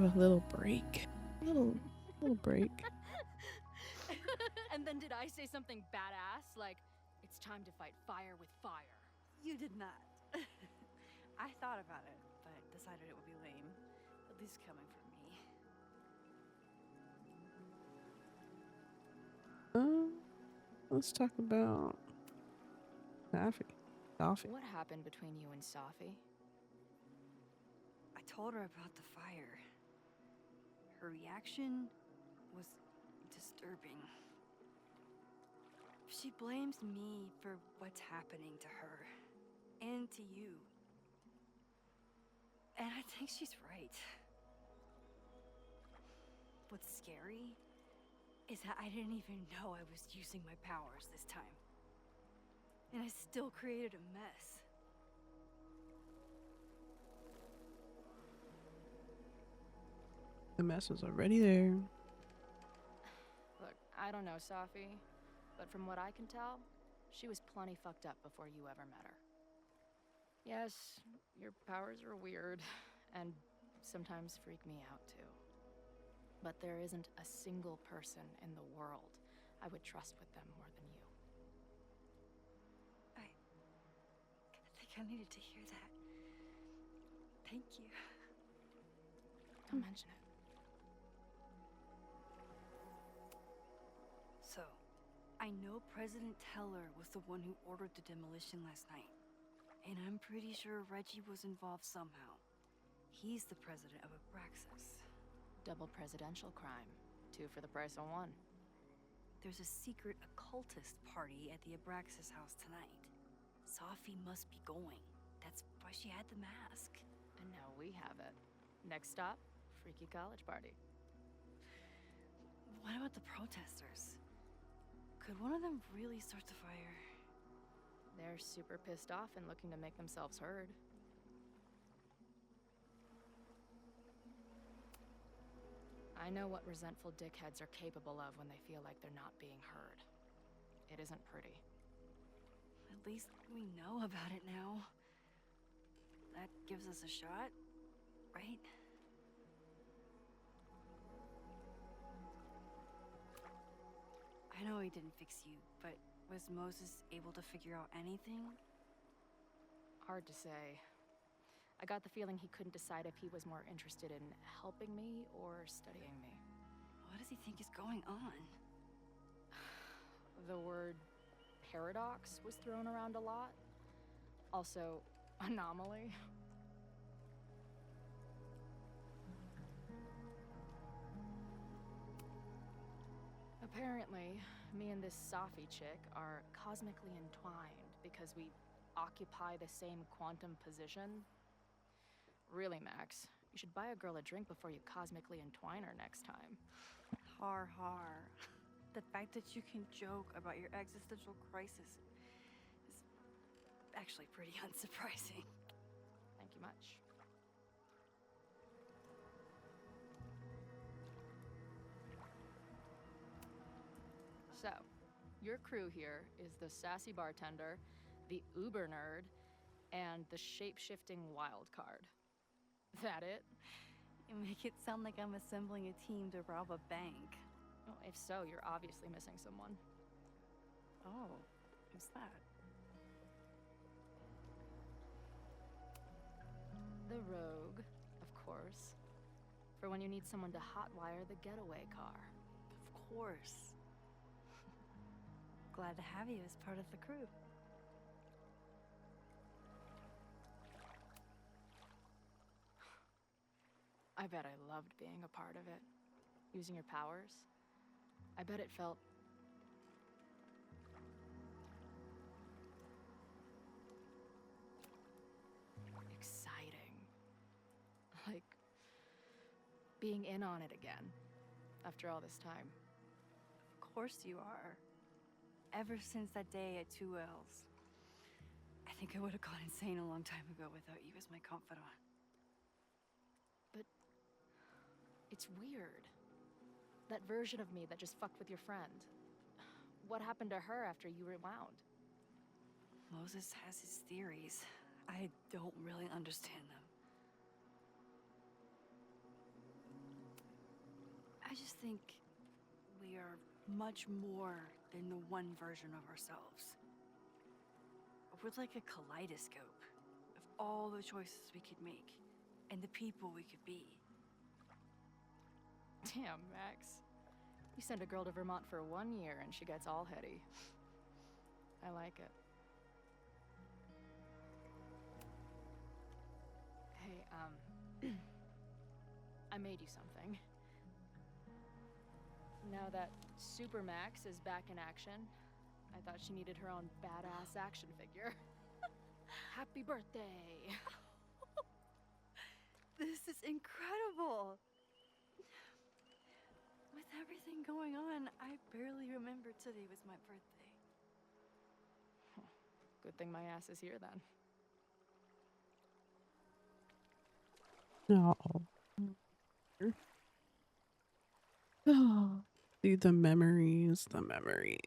a little break. Little break. And then did I say something badass? Like, it's time to fight fire with fire. You did not. I thought about it, but decided it would be lame. At least coming from me. Let's talk about Sophie. What happened between you and Sophie? I told her about the fire. Her reaction was disturbing. She blames me for what's happening to her and to you. And I think she's right. What's scary is that I didn't even know I was using my powers this time. And I still created a mess. The mess is already there. Look, I don't know Sophie, but from what I can tell, she was plenty fucked up before you ever met her. Yes, your powers are weird, and sometimes freak me out too. But there isn't a single person in the world I would trust with them more than you. I think I needed to hear that. Thank you. Don't mention it. So, I know President Teller was the one who ordered the demolition last night. And I'm pretty sure Reggie was involved somehow. He's the president of Abraxas. Double presidential crime. 2 for the price of 1. There's a secret occultist party at the Abraxas house tonight. Sophie must be going. That's why she had the mask. And now we have it. Next stop, freaky college party. What about the protesters? Could one of them really start the fire? They're super pissed off and looking to make themselves heard. I know what resentful dickheads are capable of when they feel like they're not being heard. It isn't pretty. At least we know about it now. That gives us a shot, right? I know he didn't fix you, but was Moses able to figure out anything? Hard to say. I got the feeling he couldn't decide if he was more interested in helping me or studying me. What does he think is going on? The word paradox was thrown around a lot. Also, anomaly. Apparently, me and this Sophie chick are cosmically entwined because we occupy the same quantum position. Really, Max, you should buy a girl a drink before you cosmically entwine her next time. Har har. The fact that you can joke about your existential crisis is actually pretty unsurprising. Thank you much. So, your crew here is the sassy bartender, the uber nerd, and the shape-shifting wild card. That it? You make it sound like I'm assembling a team to rob a bank. Well, if so, you're obviously missing someone. Oh, who's that? The rogue, of course. For when you need someone to hotwire the getaway car. Of course. Glad to have you as part of the crew. I bet I loved being a part of it. Using your powers. I bet it felt... exciting. Like... being in on it again. After all this time. Of course you are. Ever since that day at 2L's. I think I would have gone insane a long time ago without you as my confidant. But... it's weird. That version of me that just fucked with your friend. What happened to her after you rewound? Moses has his theories. I don't really understand them. just think we are much more than the one version of ourselves. We're like a kaleidoscope of all the choices we could make and the people we could be. Damn, Max. You send a girl to Vermont for 1 year and she gets all heady. I like it. Hey, I made you something. Now that Super Max is back in action, I thought she needed her own badass action figure. Happy birthday! This is incredible! With everything going on, I barely remember today was my birthday. Good thing my ass is here then. No. Oh, dude, the memories, the memory.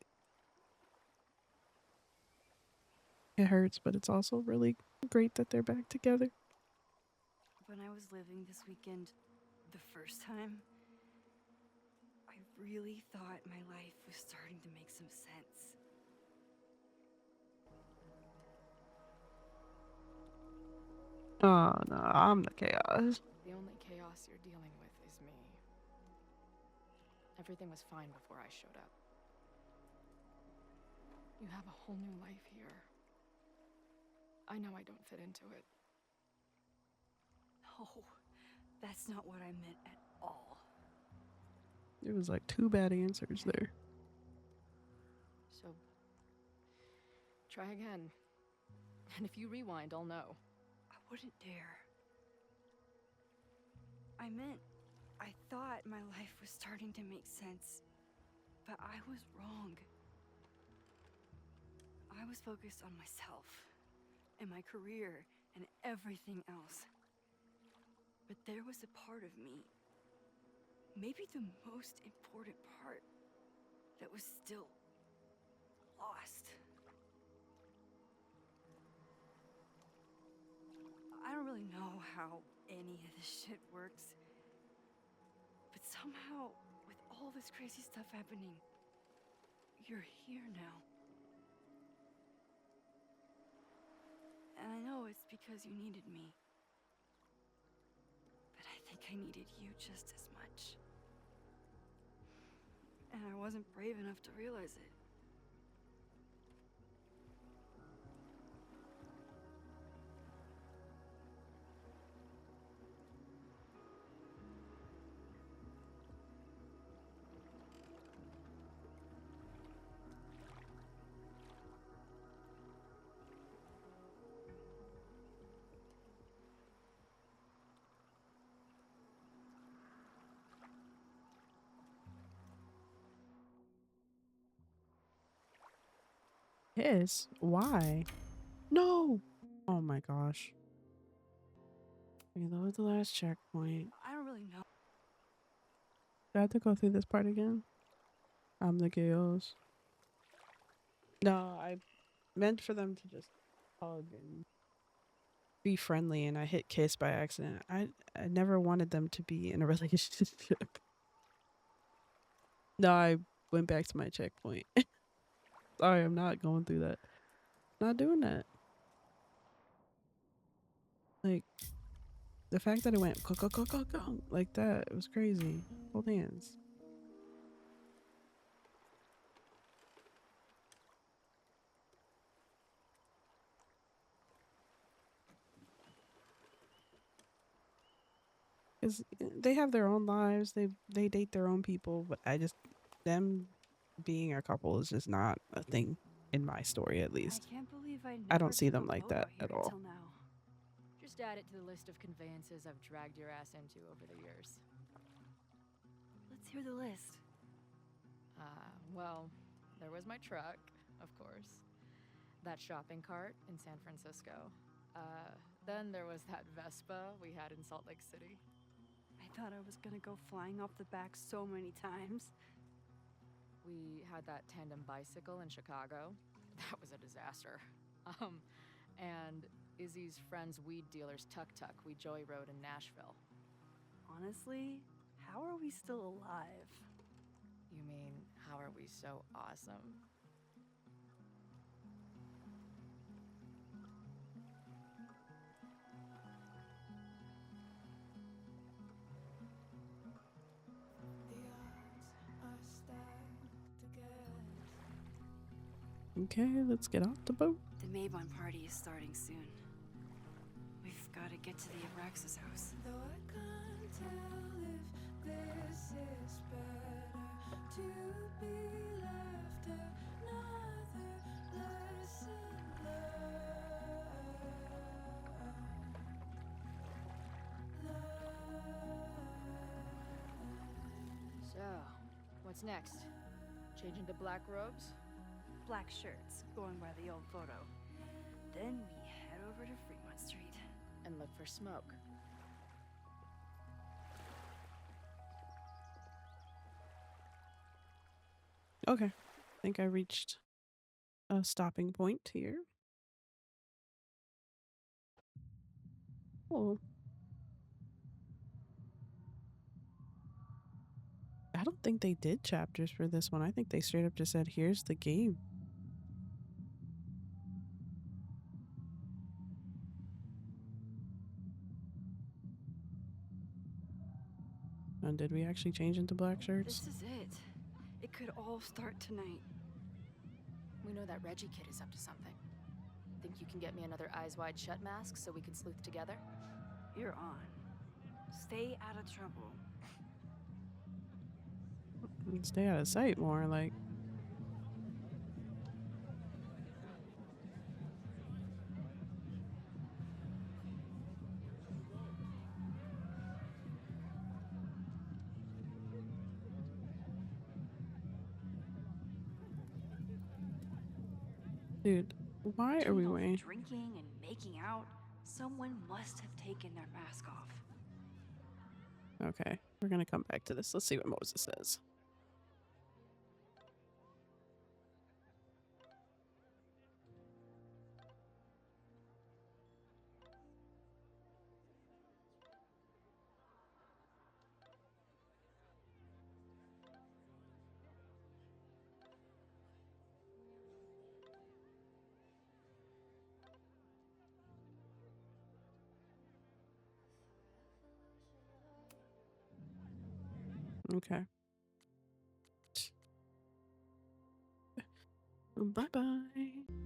It hurts, but it's also really great that they're back together. When I was living this weekend the first time, I really thought my life was starting to make some sense. Oh no, I'm the chaos. The only chaos you're dealing with is me. Everything was fine before I showed up. You have a whole new life here. I know I don't fit into it. No, that's not what I meant at all. It was like 2 bad answers there. So, try again. And if you rewind, I'll know. I wouldn't dare. I thought my life was starting to make sense, but I was wrong. I was focused on myself, and my career, and everything else. But there was a part of me, maybe the most important part, that was still lost. I don't really know how any of this shit works, but somehow, with all this crazy stuff happening, you're here now. And I know it's because you needed me. But I think I needed you just as much. And I wasn't brave enough to realize it. Yes. Why? No. Oh my gosh. Reload the last checkpoint. I don't really know. Do I have to go through this part again? I'm the chaos. No, I meant for them to just hug and be friendly, and I hit kiss by accident. I never wanted them to be in a relationship. No, I went back to my checkpoint. Sorry, I'm not going through that. Not doing that. Like, the fact that it went go, go, go, go, go, like that, it was crazy. Hold hands. Because they have their own lives. They date their own people, but them being a couple is just not a thing in my story, at least. I can't believe I don't see them like that at all. Now. Just add it to the list of conveyances I've dragged your ass into over the years. Let's hear the list. Well, there was my truck, of course. That shopping cart in San Francisco. Then there was that Vespa we had in Salt Lake City. I thought I was gonna go flying off the back so many times. We had that tandem bicycle in Chicago. That was a disaster. And Izzy's friend's weed dealer's tuk-tuk we joy rode in Nashville. Honestly, How are we still alive? You mean, how are we so awesome? Okay, let's get off the boat. The Mabon party is starting soon. We've got to get to the Abraxas house. Though I can't tell if this is better to be left another lesson learned. So, what's next? Change into black robes? Black shirts, going by the old photo. Then we head over to Fremont Street. And look for smoke. Okay, I think I reached a stopping point here. Oh. I don't think they did chapters for this one. I think they straight up just said, here's the game. And did we actually change into black shirts? This is it. It could all start tonight. We know that Reggie kid is up to something. Think you can get me another Eyes Wide Shut mask so we can sleuth together? You're on. Stay out of trouble. Stay out of sight more, like. Dude, why are we waiting? Drinking and making out. Someone must have taken their mask off. Okay, we're gonna come back to this. Let's see what Moses says. Okay. Bye-bye.